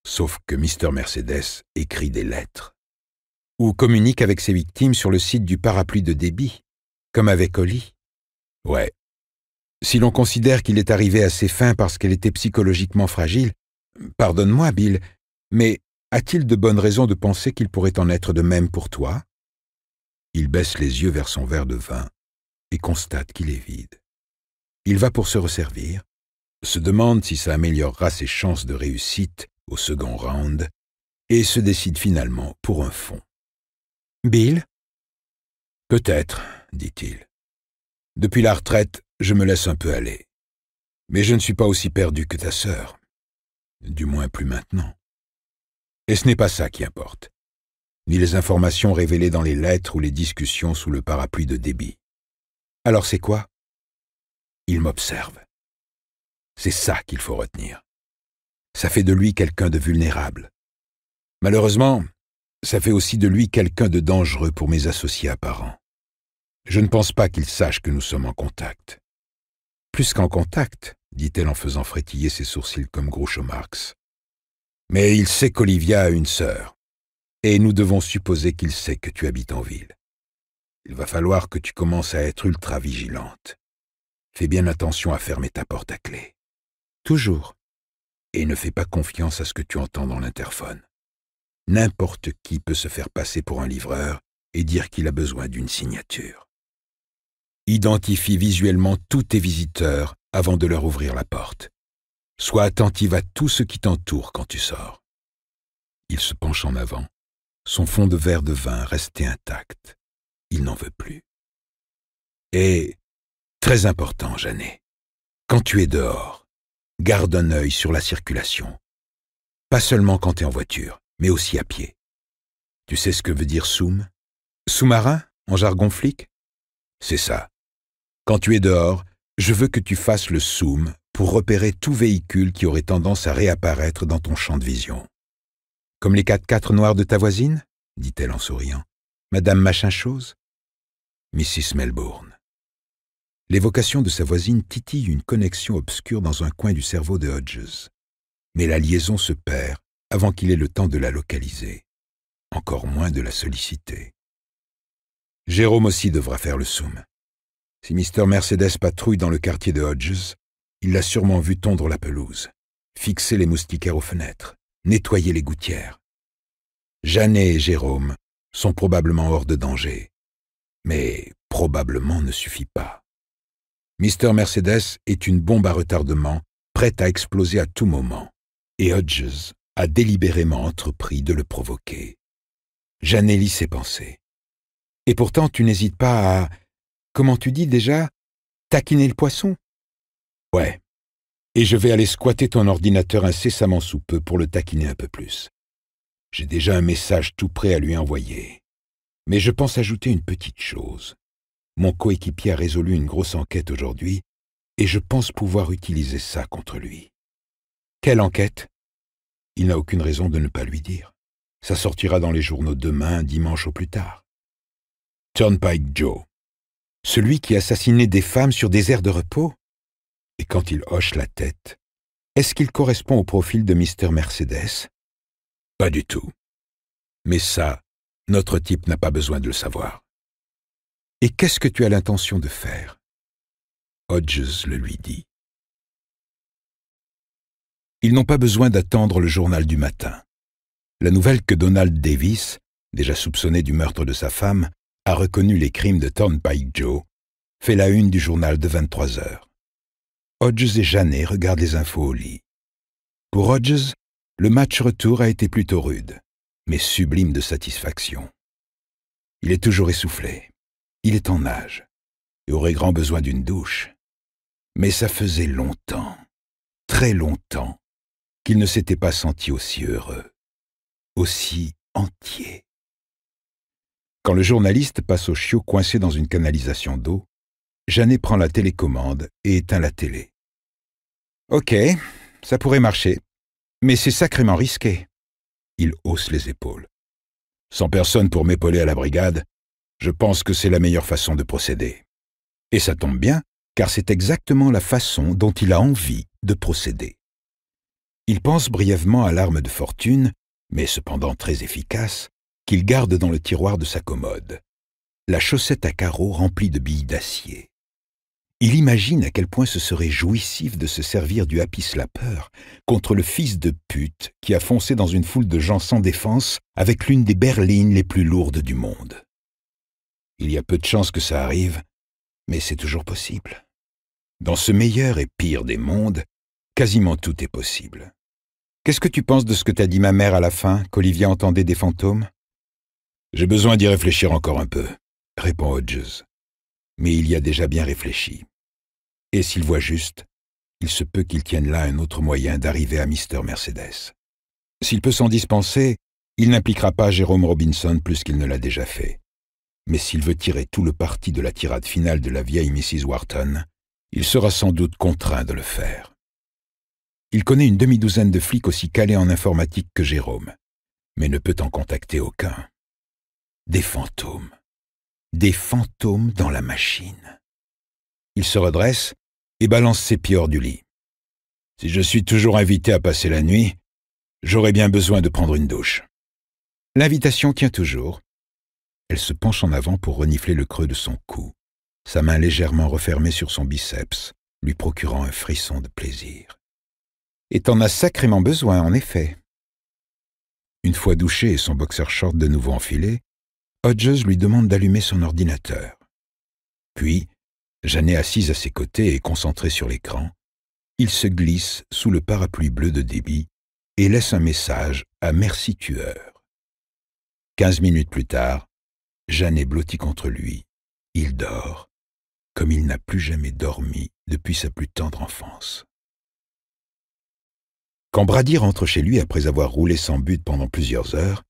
Sauf que Mr. Mercedes écrit des lettres. Ou communique avec ses victimes sur le site du parapluie de Debbie, comme avec Holly. Ouais. Si l'on considère qu'il est arrivé à ses fins parce qu'elle était psychologiquement fragile, pardonne-moi, Bill, mais a-t-il de bonnes raisons de penser qu'il pourrait en être de même pour toi? Il baisse les yeux vers son verre de vin et constate qu'il est vide. Il va pour se resservir, se demande si ça améliorera ses chances de réussite au second round et se décide finalement pour un fond. « Bill ?»« Peut-être, dit-il. Depuis la retraite, je me laisse un peu aller. Mais je ne suis pas aussi perdu que ta sœur. Du moins plus maintenant. Et ce n'est pas ça qui importe. Ni les informations révélées dans les lettres ou les discussions sous le parapluie de Debbie. Alors c'est quoi? Il m'observe. C'est ça qu'il faut retenir. Ça fait de lui quelqu'un de vulnérable. Malheureusement, ça fait aussi de lui quelqu'un de dangereux pour mes associés apparents. Je ne pense pas qu'il sache que nous sommes en contact. Plus qu'en contact, dit-elle en faisant frétiller ses sourcils comme Groucho Marx. Mais il sait qu'Olivia a une sœur, et nous devons supposer qu'il sait que tu habites en ville. Il va falloir que tu commences à être ultra vigilante. Fais bien attention à fermer ta porte à clé. Toujours. Et ne fais pas confiance à ce que tu entends dans l'interphone. N'importe qui peut se faire passer pour un livreur et dire qu'il a besoin d'une signature. Identifie visuellement tous tes visiteurs avant de leur ouvrir la porte. Sois attentive à tout ce qui t'entoure quand tu sors. Il se penche en avant. Son fond de verre de vin restait intact. Il n'en veut plus. Et, très important, Jeannet, quand tu es dehors, garde un œil sur la circulation. Pas seulement quand tu es en voiture, mais aussi à pied. Tu sais ce que veut dire soum? Sous-marin, en jargon flic? C'est ça. Quand tu es dehors, je veux que tu fasses le soum pour repérer tout véhicule qui aurait tendance à réapparaître dans ton champ de vision. Comme les 4x4 noirs de ta voisine? Dit-elle en souriant. Madame Machin-Chose? Mrs. Melbourne. L'évocation de sa voisine titille une connexion obscure dans un coin du cerveau de Hodges. Mais la liaison se perd avant qu'il ait le temps de la localiser, encore moins de la solliciter. Jérôme aussi devra faire le soum. Si Mr. Mercedes patrouille dans le quartier de Hodges, il l'a sûrement vu tondre la pelouse, fixer les moustiquaires aux fenêtres, nettoyer les gouttières. Jeannet et Jérôme sont probablement hors de danger, mais probablement ne suffit pas. Mr. Mercedes est une bombe à retardement prête à exploser à tout moment, et Hodges a délibérément entrepris de le provoquer. Jeannet lit ses pensées. Et pourtant, tu n'hésites pas à, comment tu dis déjà, taquiner le poisson? Ouais. Et je vais aller squatter ton ordinateur incessamment sous peu pour le taquiner un peu plus. J'ai déjà un message tout prêt à lui envoyer. Mais je pense ajouter une petite chose. Mon coéquipier a résolu une grosse enquête aujourd'hui, et je pense pouvoir utiliser ça contre lui. Quelle enquête? Il n'a aucune raison de ne pas lui dire. Ça sortira dans les journaux demain, dimanche au plus tard. Turnpike Joe. Celui qui assassinait des femmes sur des aires de repos? Et quand il hoche la tête, est-ce qu'il correspond au profil de Mr. Mercedes? Pas du tout. Mais ça, notre type n'a pas besoin de le savoir. Et qu'est-ce que tu as l'intention de faire ?» Hodges le lui dit. Ils n'ont pas besoin d'attendre le journal du matin. La nouvelle que Donald Davis, déjà soupçonné du meurtre de sa femme, a reconnu les crimes de Turnpike Joe, fait la une du journal de 23 heures. Hodges et Janet regardent les infos au lit. Pour Hodges, le match retour a été plutôt rude, mais sublime de satisfaction. Il est toujours essoufflé, il est en nage, et aurait grand besoin d'une douche. Mais ça faisait longtemps, très longtemps, qu'il ne s'était pas senti aussi heureux, aussi entier. Quand le journaliste passe au chiot coincé dans une canalisation d'eau, Janet prend la télécommande et éteint la télé. « Ok, ça pourrait marcher, mais c'est sacrément risqué. » Il hausse les épaules. « Sans personne pour m'épauler à la brigade, je pense que c'est la meilleure façon de procéder. Et ça tombe bien, car c'est exactement la façon dont il a envie de procéder. » Il pense brièvement à l'arme de fortune, mais cependant très efficace, qu'il garde dans le tiroir de sa commode, la chaussette à carreaux remplie de billes d'acier. Il imagine à quel point ce serait jouissif de se servir du happy slapper contre le fils de pute qui a foncé dans une foule de gens sans défense avec l'une des berlines les plus lourdes du monde. Il y a peu de chances que ça arrive, mais c'est toujours possible. Dans ce meilleur et pire des mondes, quasiment tout est possible. Qu'est-ce que tu penses de ce que t'a dit ma mère à la fin, qu'Olivia entendait des fantômes ? J'ai besoin d'y réfléchir encore un peu, répond Hodges. Mais il y a déjà bien réfléchi. Et s'il voit juste, il se peut qu'il tienne là un autre moyen d'arriver à Mr. Mercedes. S'il peut s'en dispenser, il n'impliquera pas Jérôme Robinson plus qu'il ne l'a déjà fait. Mais s'il veut tirer tout le parti de la tirade finale de la vieille Mrs. Wharton, il sera sans doute contraint de le faire. Il connaît une demi-douzaine de flics aussi calés en informatique que Jérôme, mais ne peut en contacter aucun. Des fantômes dans la machine. Il se redresse et balance ses pieds hors du lit. Si je suis toujours invité à passer la nuit, j'aurais bien besoin de prendre une douche. L'invitation tient toujours. Elle se penche en avant pour renifler le creux de son cou, sa main légèrement refermée sur son biceps, lui procurant un frisson de plaisir. Et t'en as sacrément besoin, en effet. Une fois douché et son boxer short de nouveau enfilé, Hodges lui demande d'allumer son ordinateur. Puis, Janet assise à ses côtés et concentrée sur l'écran, il se glisse sous le parapluie bleu de Debbie et laisse un message à Merci Tueur. 15 minutes plus tard, Janet blottit contre lui. Il dort, comme il n'a plus jamais dormi depuis sa plus tendre enfance. Quand Brady rentre chez lui après avoir roulé sans but pendant plusieurs heures,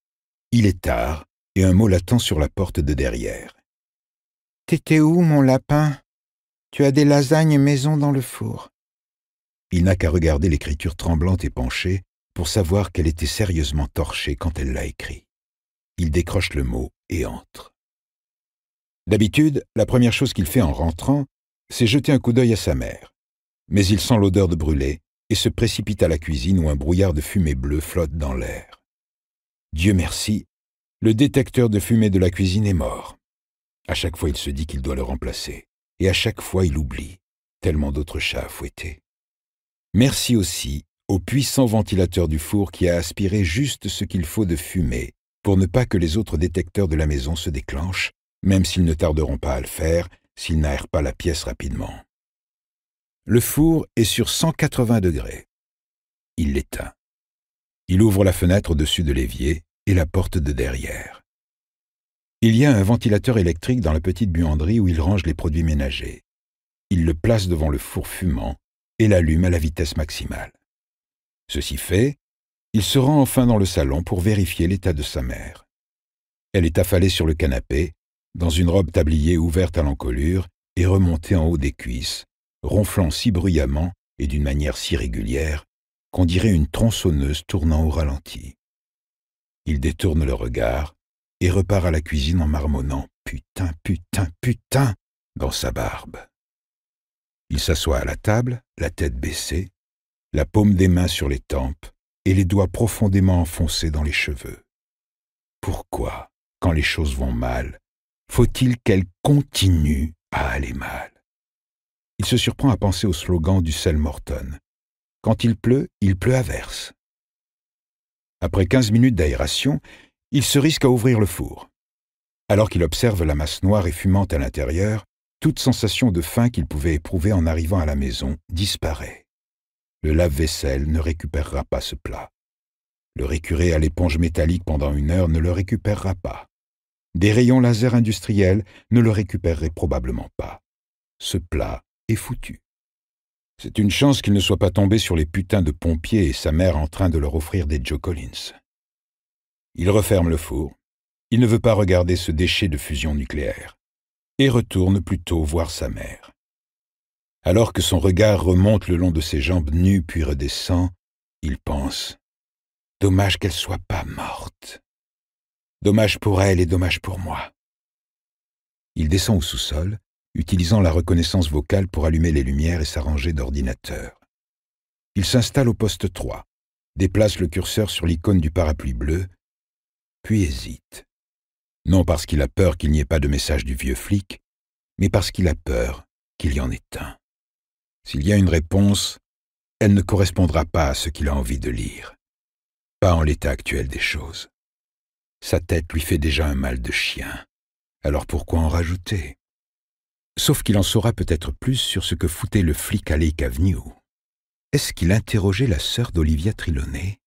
il est tard et un mot l'attend sur la porte de derrière. « T'étais où, mon lapin ? Tu as des lasagnes maison dans le four. » Il n'a qu'à regarder l'écriture tremblante et penchée pour savoir qu'elle était sérieusement torchée quand elle l'a écrit. Il décroche le mot et entre. D'habitude, la première chose qu'il fait en rentrant, c'est jeter un coup d'œil à sa mère. Mais il sent l'odeur de brûlé et se précipite à la cuisine où un brouillard de fumée bleue flotte dans l'air. Dieu merci, le détecteur de fumée de la cuisine est mort. À chaque fois, il se dit qu'il doit le remplacer. Et à chaque fois, il oublie, tellement d'autres chats à fouetter. Merci aussi au puissant ventilateur du four qui a aspiré juste ce qu'il faut de fumée pour ne pas que les autres détecteurs de la maison se déclenchent, même s'ils ne tarderont pas à le faire s'ils n'aèrent pas la pièce rapidement. Le four est sur 180 degrés. Il l'éteint. Il ouvre la fenêtre au-dessus de l'évier et la porte de derrière. Il y a un ventilateur électrique dans la petite buanderie où il range les produits ménagers. Il le place devant le four fumant et l'allume à la vitesse maximale. Ceci fait, il se rend enfin dans le salon pour vérifier l'état de sa mère. Elle est affalée sur le canapé, dans une robe tablier ouverte à l'encolure et remontée en haut des cuisses, ronflant si bruyamment et d'une manière si régulière qu'on dirait une tronçonneuse tournant au ralenti. Il détourne le regard et repart à la cuisine en marmonnant « Putain, putain, putain » dans sa barbe. Il s'assoit à la table, la tête baissée, la paume des mains sur les tempes et les doigts profondément enfoncés dans les cheveux. Pourquoi, quand les choses vont mal, Faut-il qu'elle continue à aller mal? Il se surprend à penser au slogan du Selmorton. Quand il pleut à verse. Après 15 minutes d'aération, il se risque à ouvrir le four. Alors qu'il observe la masse noire et fumante à l'intérieur, toute sensation de faim qu'il pouvait éprouver en arrivant à la maison disparaît. Le lave-vaisselle ne récupérera pas ce plat. Le récurer à l'éponge métallique pendant 1 heure ne le récupérera pas. Des rayons laser industriels ne le récupéreraient probablement pas. Ce plat est foutu. C'est une chance qu'il ne soit pas tombé sur les putains de pompiers et sa mère en train de leur offrir des Joe Collins. Il referme le four. Il ne veut pas regarder ce déchet de fusion nucléaire et retourne plutôt voir sa mère. Alors que son regard remonte le long de ses jambes nues puis redescend, il pense « Dommage qu'elle soit pas morte. Dommage pour elle et dommage pour moi. » Il descend au sous-sol, utilisant la reconnaissance vocale pour allumer les lumières et s'arranger d'ordinateur. Il s'installe au poste 3, déplace le curseur sur l'icône du parapluie bleu, puis hésite. Non parce qu'il a peur qu'il n'y ait pas de message du vieux flic, mais parce qu'il a peur qu'il y en ait un. S'il y a une réponse, elle ne correspondra pas à ce qu'il a envie de lire. Pas en l'état actuel des choses. Sa tête lui fait déjà un mal de chien. Alors pourquoi en rajouter? Sauf qu'il en saura peut-être plus sur ce que foutait le flic à Lake Avenue. Est-ce qu'il interrogeait la sœur d'Olivia Trelawney?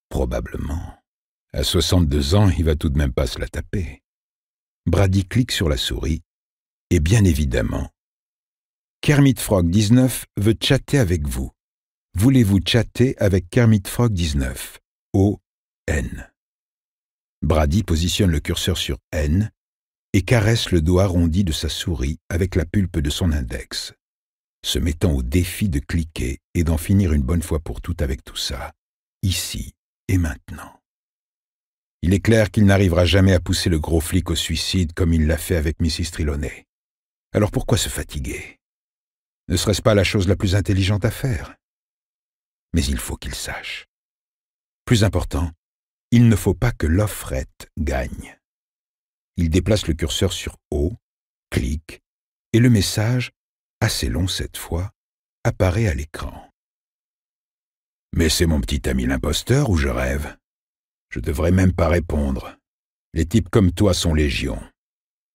Probablement. À 62 ans, il va tout de même pas se la taper. Brady clique sur la souris, et bien évidemment, Kermit Frog 19 veut chatter avec vous. Voulez-vous chatter avec Kermit Frog 19? O-N. Brady positionne le curseur sur N et caresse le doigt arrondi de sa souris avec la pulpe de son index, se mettant au défi de cliquer et d'en finir une bonne fois pour toutes avec tout ça, ici et maintenant. Il est clair qu'il n'arrivera jamais à pousser le gros flic au suicide comme il l'a fait avec Mrs. Trelawney. Alors pourquoi se fatiguer? Ne serait-ce pas la chose la plus intelligente à faire? Mais il faut qu'il sache. Plus important, il ne faut pas que l'offrette gagne. Il déplace le curseur sur O, clique, et le message, assez long cette fois, apparaît à l'écran. Mais c'est mon petit ami l'imposteur ou je rêve? Je devrais même pas répondre. Les types comme toi sont légion.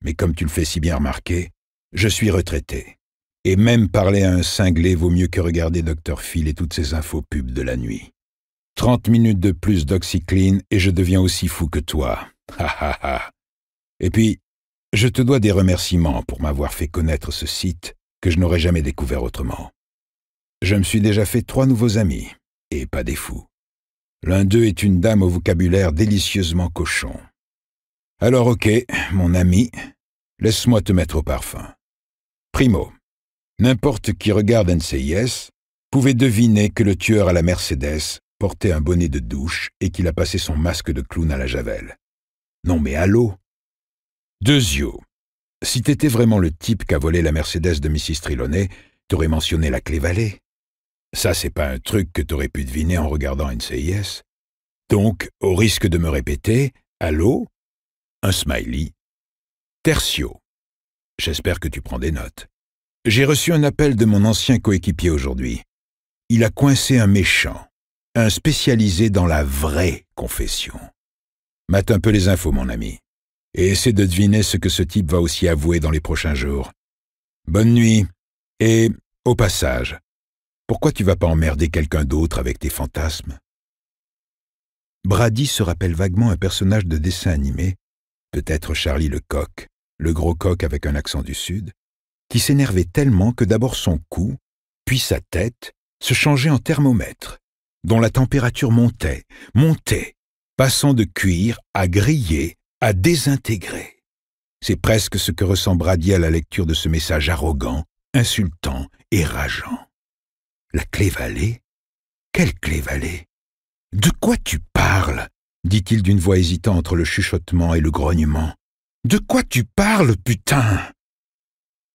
Mais comme tu le fais si bien remarquer, je suis retraité. Et même parler à un cinglé vaut mieux que regarder Dr. Phil et toutes ces infos pubs de la nuit. 30 minutes de plus d'Oxyclean et je deviens aussi fou que toi. Ha ha ha. Et puis, je te dois des remerciements pour m'avoir fait connaître ce site que je n'aurais jamais découvert autrement. Je me suis déjà fait 3 nouveaux amis, et pas des fous. L'un d'eux est une dame au vocabulaire délicieusement cochon. Alors ok, mon ami, laisse-moi te mettre au parfum. Primo, n'importe qui regarde NCIS pouvait deviner que le tueur à la Mercedes portait un bonnet de douche et qu'il a passé son masque de clown à la javel. Non mais allô? Deuxio, si t'étais vraiment le type qu'a volé la Mercedes de Mrs. Trelawney, t'aurais mentionné la clé Vallée. Ça, c'est pas un truc que t'aurais pu deviner en regardant NCIS. Donc, au risque de me répéter, allô? Un smiley. Tertio. J'espère que tu prends des notes. J'ai reçu un appel de mon ancien coéquipier aujourd'hui. Il a coincé un méchant, un spécialisé dans la vraie confession. Mate un peu les infos, mon ami, et essaie de deviner ce que ce type va aussi avouer dans les prochains jours. Bonne nuit, et, au passage, pourquoi tu vas pas emmerder quelqu'un d'autre avec tes fantasmes? Brady se rappelle vaguement un personnage de dessin animé, peut-être Charlie le coq, le gros coq avec un accent du Sud, qui s'énervait tellement que d'abord son cou, puis sa tête, se changeaient en thermomètre, dont la température montait, passant de cuire à griller, à désintégrer. C'est presque ce que ressent Brady à la lecture de ce message arrogant, insultant et rageant. La clé Vallée? Quelle clé Vallée? De quoi tu parles? Dit-il d'une voix hésitant entre le chuchotement et le grognement. De quoi tu parles, putain?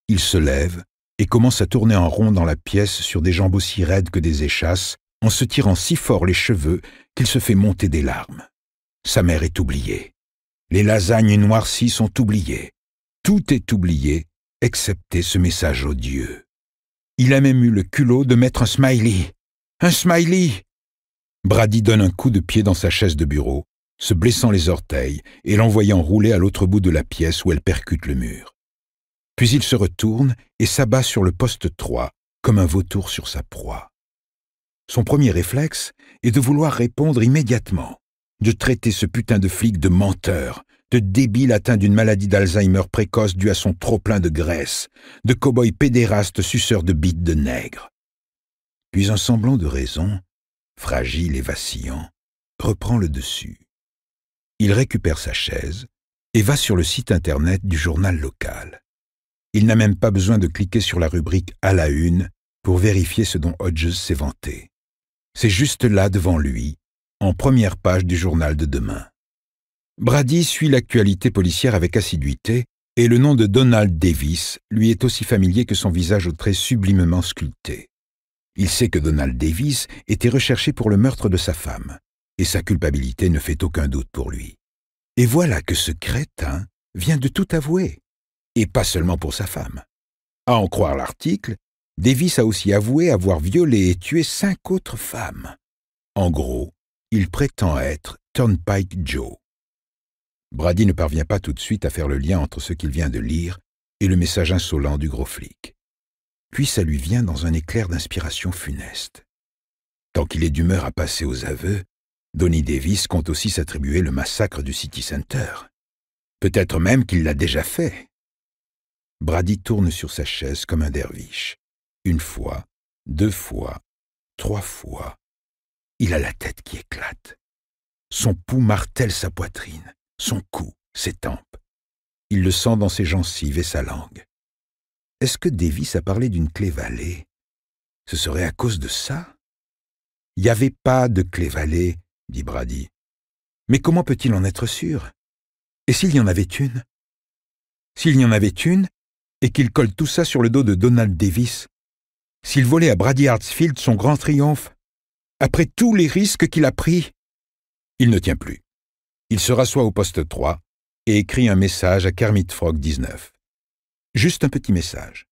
Il se lève et commence à tourner en rond dans la pièce sur des jambes aussi raides que des échasses, en se tirant si fort les cheveux qu'il se fait monter des larmes. Sa mère est oubliée. Les lasagnes noircies sont oubliées. Tout est oublié, excepté ce message odieux. Il a même eu le culot de mettre un smiley. Un smiley! Brady donne un coup de pied dans sa chaise de bureau, se blessant les orteils et l'envoyant rouler à l'autre bout de la pièce où elle percute le mur. Puis il se retourne et s'abat sur le poste 3, comme un vautour sur sa proie. Son premier réflexe est de vouloir répondre immédiatement, de traiter ce putain de flic de menteur, de débile atteint d'une maladie d'Alzheimer précoce due à son trop-plein de graisse, de cow-boy pédéraste suceur de bites de nègre. Puis un semblant de raison, fragile et vacillant, reprend le dessus. Il récupère sa chaise et va sur le site internet du journal local. Il n'a même pas besoin de cliquer sur la rubrique « À la une » pour vérifier ce dont Hodges s'est vanté. C'est juste là devant lui, en première page du journal de demain. Brady suit l'actualité policière avec assiduité et le nom de Donald Davis lui est aussi familier que son visage aux traits sublimement sculptés. Il sait que Donald Davis était recherché pour le meurtre de sa femme, et sa culpabilité ne fait aucun doute pour lui. Et voilà que ce crétin vient de tout avouer, et pas seulement pour sa femme. À en croire l'article, Davis a aussi avoué avoir violé et tué 5 autres femmes. En gros, il prétend être Turnpike Joe. Brady ne parvient pas tout de suite à faire le lien entre ce qu'il vient de lire et le message insolent du gros flic. Puis ça lui vient dans un éclair d'inspiration funeste. Tant qu'il est d'humeur à passer aux aveux, Donnie Davis compte aussi s'attribuer le massacre du City Center. Peut-être même qu'il l'a déjà fait. Brady tourne sur sa chaise comme un derviche. 1 fois, 2 fois, 3 fois. Il a la tête qui éclate. Son pouls martèle sa poitrine, son cou, ses tempes. Il le sent dans ses gencives et sa langue. Est-ce que Davis a parlé d'une clé vallée? Ce serait à cause de ça? Il n'y avait pas de clé vallée, dit Brady. Mais comment peut-il en être sûr? Et s'il y en avait une? S'il y en avait une, et qu'il colle tout ça sur le dos de Donald Davis? S'il volait à Brady Hartsfield son grand triomphe? Après tous les risques qu'il a pris? Il ne tient plus. Il se rassoit au poste 3 et écrit un message à Kermit Frog 19. Juste un petit message.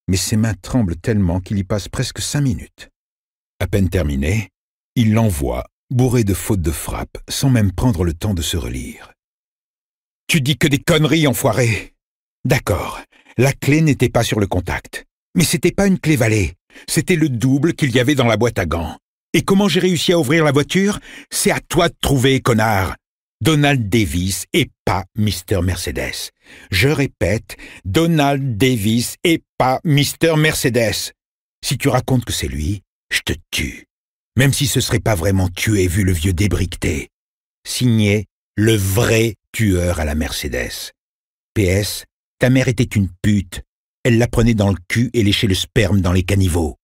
Mais ses mains tremblent tellement qu'il y passe presque 5 minutes. À peine terminé, il l'envoie, bourré de fautes de frappe, sans même prendre le temps de se relire. « Tu dis que des conneries, enfoiré !»« D'accord, la clé n'était pas sur le contact. Mais c'était pas une clé vallée. C'était le double qu'il y avait dans la boîte à gants. Et comment j'ai réussi à ouvrir la voiture? C'est à toi de trouver, connard. Donald Davis et pas Mr. Mercedes. Je répète, Donald Davis et pas Mr. Mercedes. Si tu racontes que c'est lui, je te tue. Même si ce serait pas vraiment tué vu le vieux débriqueté. Signé, le vrai tueur à la Mercedes. PS, ta mère était une pute. Elle la prenait dans le cul et léchait le sperme dans les caniveaux.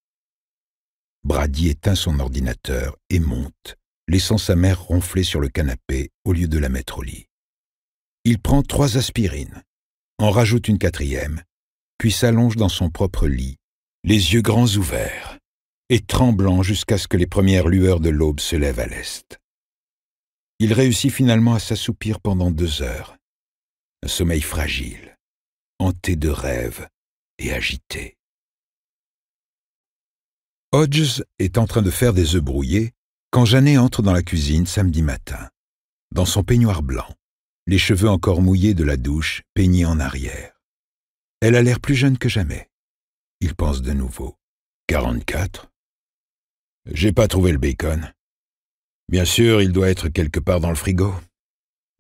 Brady éteint son ordinateur et monte, laissant sa mère ronfler sur le canapé au lieu de la mettre au lit. Il prend 3 aspirines, en rajoute une 4e, puis s'allonge dans son propre lit, les yeux grands ouverts, et tremblant jusqu'à ce que les premières lueurs de l'aube se lèvent à l'est. Il réussit finalement à s'assoupir pendant 2 heures. Un sommeil fragile, hanté de rêves et agité. Hodges est en train de faire des œufs brouillés quand Jeannet entre dans la cuisine samedi matin, dans son peignoir blanc, les cheveux encore mouillés de la douche, peignés en arrière. Elle a l'air plus jeune que jamais. Il pense de nouveau. 44? J'ai pas trouvé le bacon. Bien sûr, il doit être quelque part dans le frigo.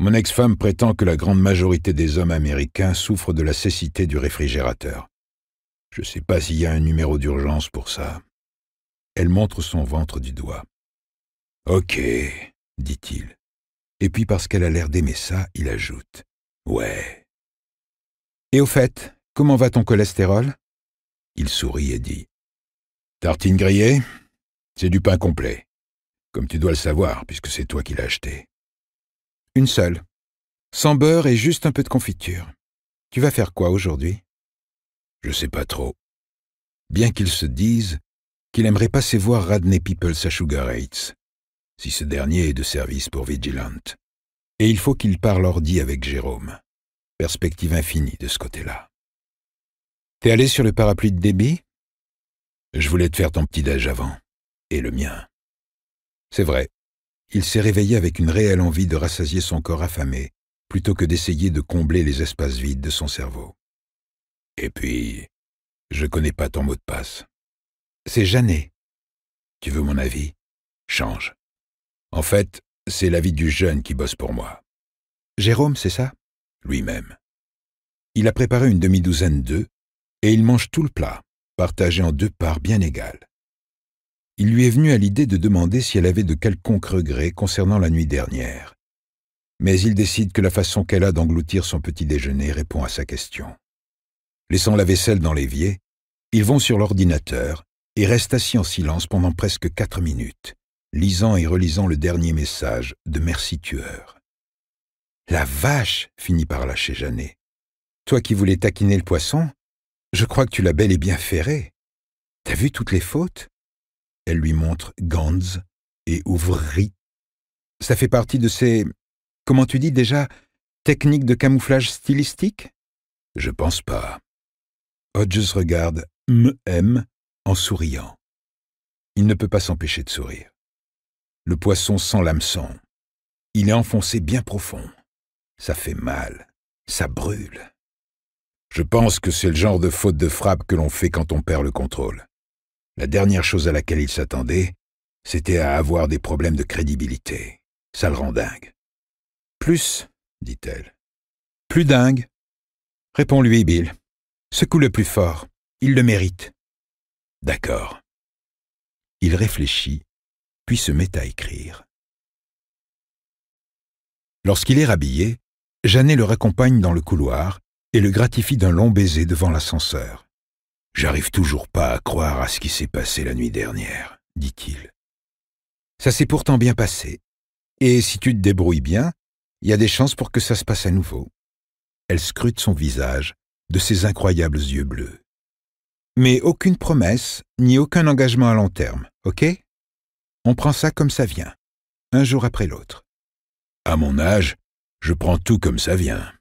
Mon ex-femme prétend que la grande majorité des hommes américains souffrent de la cécité du réfrigérateur. Je sais pas s'il y a un numéro d'urgence pour ça. Elle montre son ventre du doigt. « Ok, dit-il. Et puis parce qu'elle a l'air d'aimer ça, il ajoute. « Ouais. »« Et au fait, comment va ton cholestérol ?» Il sourit et dit. « Tartine grillée, c'est du pain complet. Comme tu dois le savoir, puisque c'est toi qui l'as acheté. »« Une seule. Sans beurre et juste un peu de confiture. Tu vas faire quoi aujourd'hui ?»« Je sais pas trop. Bien qu'il se dise qu'il aimerait passer voir Radney Peoples à Sugar Heights, si ce dernier est de service pour Vigilant. Et il faut qu'il parle ordi avec Jérôme. Perspective infinie de ce côté-là. T'es allé sur le parapluie de Debbie? Je voulais te faire ton petit-déj avant. Et le mien. C'est vrai. Il s'est réveillé avec une réelle envie de rassasier son corps affamé, plutôt que d'essayer de combler les espaces vides de son cerveau. Et puis, je connais pas ton mot de passe. C'est Janet. Tu veux mon avis? Change. En fait, c'est l'avis du jeune qui bosse pour moi. Jérôme, c'est ça? Lui-même. Il a préparé une demi-douzaine d'œufs, et il mange tout le plat, partagé en 2 parts bien égales. Il lui est venu à l'idée de demander si elle avait de quelconque regret concernant la nuit dernière. Mais il décide que la façon qu'elle a d'engloutir son petit déjeuner répond à sa question. Laissant la vaisselle dans l'évier, ils vont sur l'ordinateur et restent assis en silence pendant presque 4 minutes, lisant et relisant le dernier message de Merci Tueur. « La vache !» finit par lâcher Janet. « Toi qui voulais taquiner le poisson, je crois que tu l'as bel et bien ferré. T'as vu toutes les fautes ?» Elle lui montre Gans et ouvrit. Ça fait partie de ces, comment tu dis déjà, techniques de camouflage stylistique? Je pense pas. Hodges regarde M en souriant. Il ne peut pas s'empêcher de sourire. Le poisson sent l'hameçon. Il est enfoncé bien profond. Ça fait mal. Ça brûle. Je pense que c'est le genre de faute de frappe que l'on fait quand on perd le contrôle. La dernière chose à laquelle il s'attendait, c'était à avoir des problèmes de crédibilité. Ça le rend dingue. « Plus, dit-elle. « Plus dingue. Réponds-lui, Bill. Secoue le plus fort. Il le mérite. » D'accord. Il réfléchit, puis se met à écrire. Lorsqu'il est rhabillé, Janet le raccompagne dans le couloir et le gratifie d'un long baiser devant l'ascenseur. « J'arrive toujours pas à croire à ce qui s'est passé la nuit dernière, » dit-il. « Ça s'est pourtant bien passé. Et si tu te débrouilles bien, il y a des chances pour que ça se passe à nouveau. » Elle scrute son visage de ses incroyables yeux bleus. « Mais aucune promesse, ni aucun engagement à long terme, ok? On prend ça comme ça vient, un jour après l'autre. » À mon âge, je prends tout comme ça vient.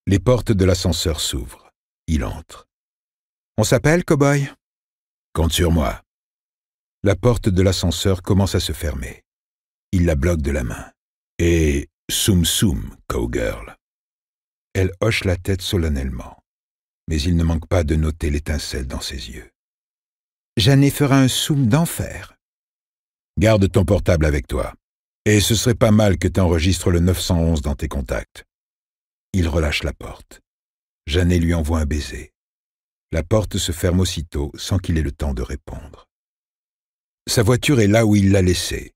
Les portes de l'ascenseur s'ouvrent. Il entre. « On s'appelle, cow-boy? » « Compte sur moi. » La porte de l'ascenseur commence à se fermer. Il la bloque de la main. « Et soum soum, cowgirl. » Elle hoche la tête solennellement, mais il ne manque pas de noter l'étincelle dans ses yeux. « Janet fera un soum d'enfer. » Garde ton portable avec toi. Et ce serait pas mal que t'enregistres le 911 dans tes contacts. Il relâche la porte. Janet lui envoie un baiser. La porte se ferme aussitôt sans qu'il ait le temps de répondre. Sa voiture est là où il l'a laissée,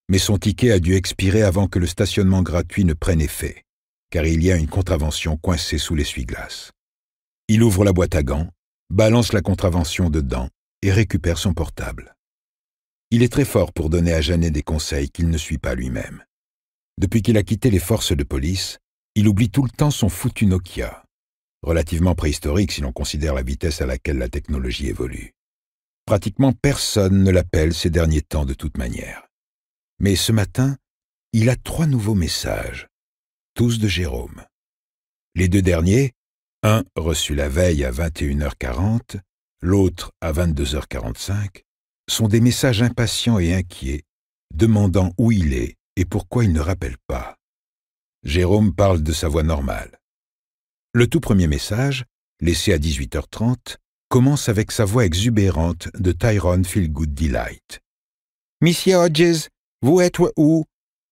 mais son ticket a dû expirer avant que le stationnement gratuit ne prenne effet, car il y a une contravention coincée sous l'essuie-glace. Il ouvre la boîte à gants, balance la contravention dedans et récupère son portable. Il est très fort pour donner à Janet des conseils qu'il ne suit pas lui-même. Depuis qu'il a quitté les forces de police, il oublie tout le temps son foutu Nokia. Relativement préhistorique si l'on considère la vitesse à laquelle la technologie évolue. Pratiquement personne ne l'appelle ces derniers temps de toute manière. Mais ce matin, il a 3 nouveaux messages, tous de Jérôme. Les 2 derniers, un reçu la veille à 21h40, l'autre à 22h45, sont des messages impatients et inquiets, demandant où il est et pourquoi il ne rappelle pas. Jérôme parle de sa voix normale. Le tout premier message, laissé à 18h30, commence avec sa voix exubérante de Tyrone Feelgood Delight. « Monsieur Hodges, vous êtes où?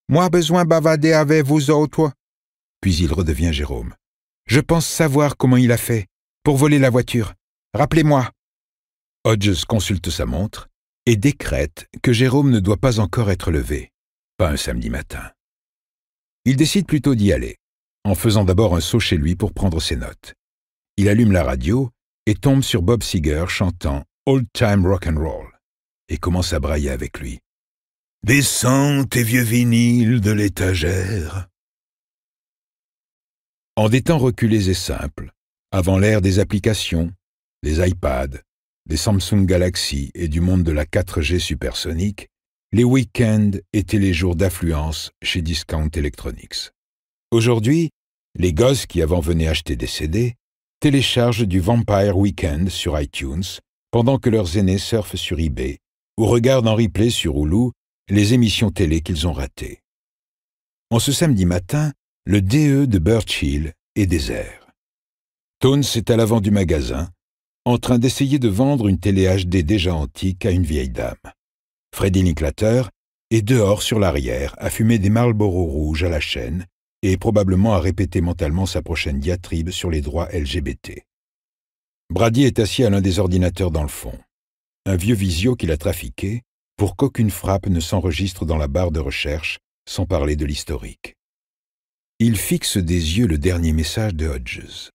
Moi besoin bavarder avec vous autres. » Puis il redevient Jérôme. « Je pense savoir comment il a fait pour voler la voiture. Rappelez-moi. » Hodges consulte sa montre et décrète que Jérôme ne doit pas encore être levé, pas un samedi matin. Il décide plutôt d'y aller, en faisant d'abord un saut chez lui pour prendre ses notes. Il allume la radio et tombe sur Bob Seger chantant « Old Time Rock and Roll » et commence à brailler avec lui. « Descends tes vieux vinyles de l'étagère. » En des temps reculés et simples, avant l'ère des applications, des iPads, des Samsung Galaxy et du monde de la 4G supersonique, les week-ends étaient les jours d'affluence chez Discount Electronics. Aujourd'hui, Les gosses qui avant venaient acheter des CD téléchargent du Vampire Weekend sur iTunes pendant que leurs aînés surfent sur eBay ou regardent en replay sur Hulu les émissions télé qu'ils ont ratées. En ce samedi matin, le DE de Birch Hill est désert. Tones est à l'avant du magasin, en train d'essayer de vendre une télé HD déjà antique à une vieille dame. Freddie Linklater est dehors sur l'arrière à fumer des Marlboro rouges à la chaîne et probablement à répéter mentalement sa prochaine diatribe sur les droits LGBT. Brady est assis à l'un des ordinateurs dans le fond, un vieux Visio qu'il a trafiqué pour qu'aucune frappe ne s'enregistre dans la barre de recherche, sans parler de l'historique. Il fixe des yeux le dernier message de Hodges.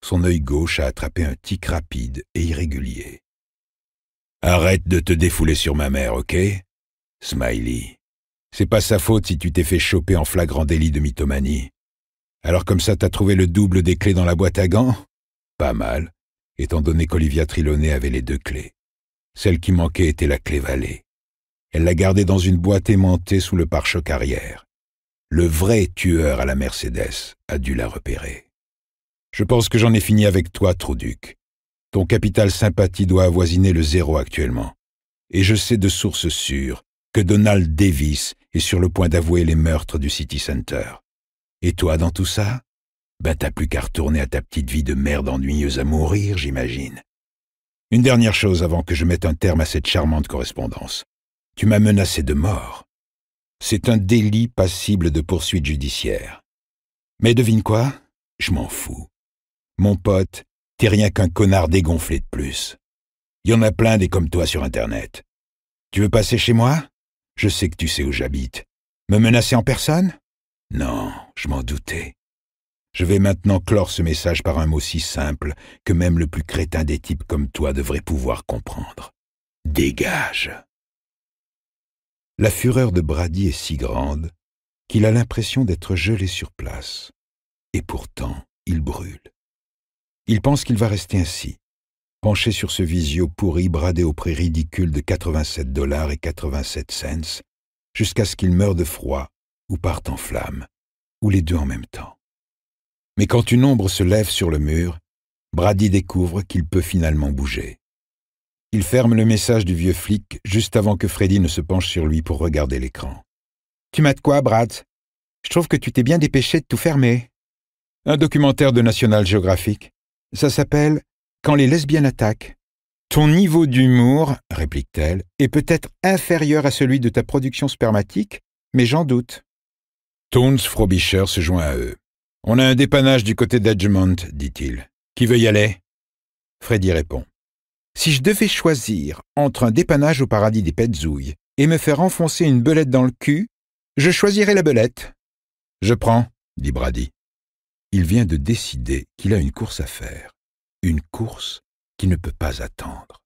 Son œil gauche a attrapé un tic rapide et irrégulier. « Arrête de te défouler sur ma mère, ok? Smiley. C'est pas sa faute si tu t'es fait choper en flagrant délit de mythomanie. Alors comme ça, t'as trouvé le double des clés dans la boîte à gants? Pas mal, étant donné qu'Olivia Trelawney avait les 2 clés. Celle qui manquait était la clé Vallée. Elle l'a gardée dans une boîte aimantée sous le pare-choc arrière. Le vrai tueur à la Mercedes a dû la repérer. Je pense que j'en ai fini avec toi, Trouduc. Ton capital sympathie doit avoisiner le 0 actuellement. Et je sais de sources sûres que Donald Davis est sur le point d'avouer les meurtres du City Center. Et toi, dans tout ça? Ben t'as plus qu'à retourner à ta petite vie de merde ennuyeuse à mourir, j'imagine. Une dernière chose avant que je mette un terme à cette charmante correspondance. Tu m'as menacé de mort. C'est un délit passible de poursuite judiciaire. Mais devine quoi? Je m'en fous. Mon pote, t'es rien qu'un connard dégonflé de plus. Il y en a plein des comme toi sur Internet. Tu veux passer chez moi? Je sais que tu sais où j'habite. Me menacer en personne? Non, je m'en doutais. Je vais maintenant clore ce message par un mot si simple que même le plus crétin des types comme toi devrait pouvoir comprendre. Dégage! La fureur de Brady est si grande qu'il a l'impression d'être gelé sur place. Et pourtant, il brûle. Il pense qu'il va rester ainsi, penché sur ce Visio pourri bradé au prix ridicule de $87,87, jusqu'à ce qu'il meure de froid ou parte en flammes, ou les deux en même temps. Mais quand une ombre se lève sur le mur, Brady découvre qu'il peut finalement bouger. Il ferme le message du vieux flic juste avant que Freddy ne se penche sur lui pour regarder l'écran. « Tu mates quoi, Brad? Je trouve que tu t'es bien dépêché de tout fermer. » Un documentaire de National Geographic. Ça s'appelle « Quand les lesbiennes attaquent ». Ton niveau d'humour, réplique-t-elle, est peut-être inférieur à celui de ta production spermatique, mais j'en doute. Tones Frobisher se joint à eux. « On a un dépannage du côté d'Edgemont, dit-il. Qui veut y aller ?» Freddy répond. « Si je devais choisir entre un dépannage au paradis des Petzouilles et me faire enfoncer une belette dans le cul, je choisirais la belette. »« Je prends, » dit Brady. Il vient de décider qu'il a une course à faire. Une course qui ne peut pas attendre.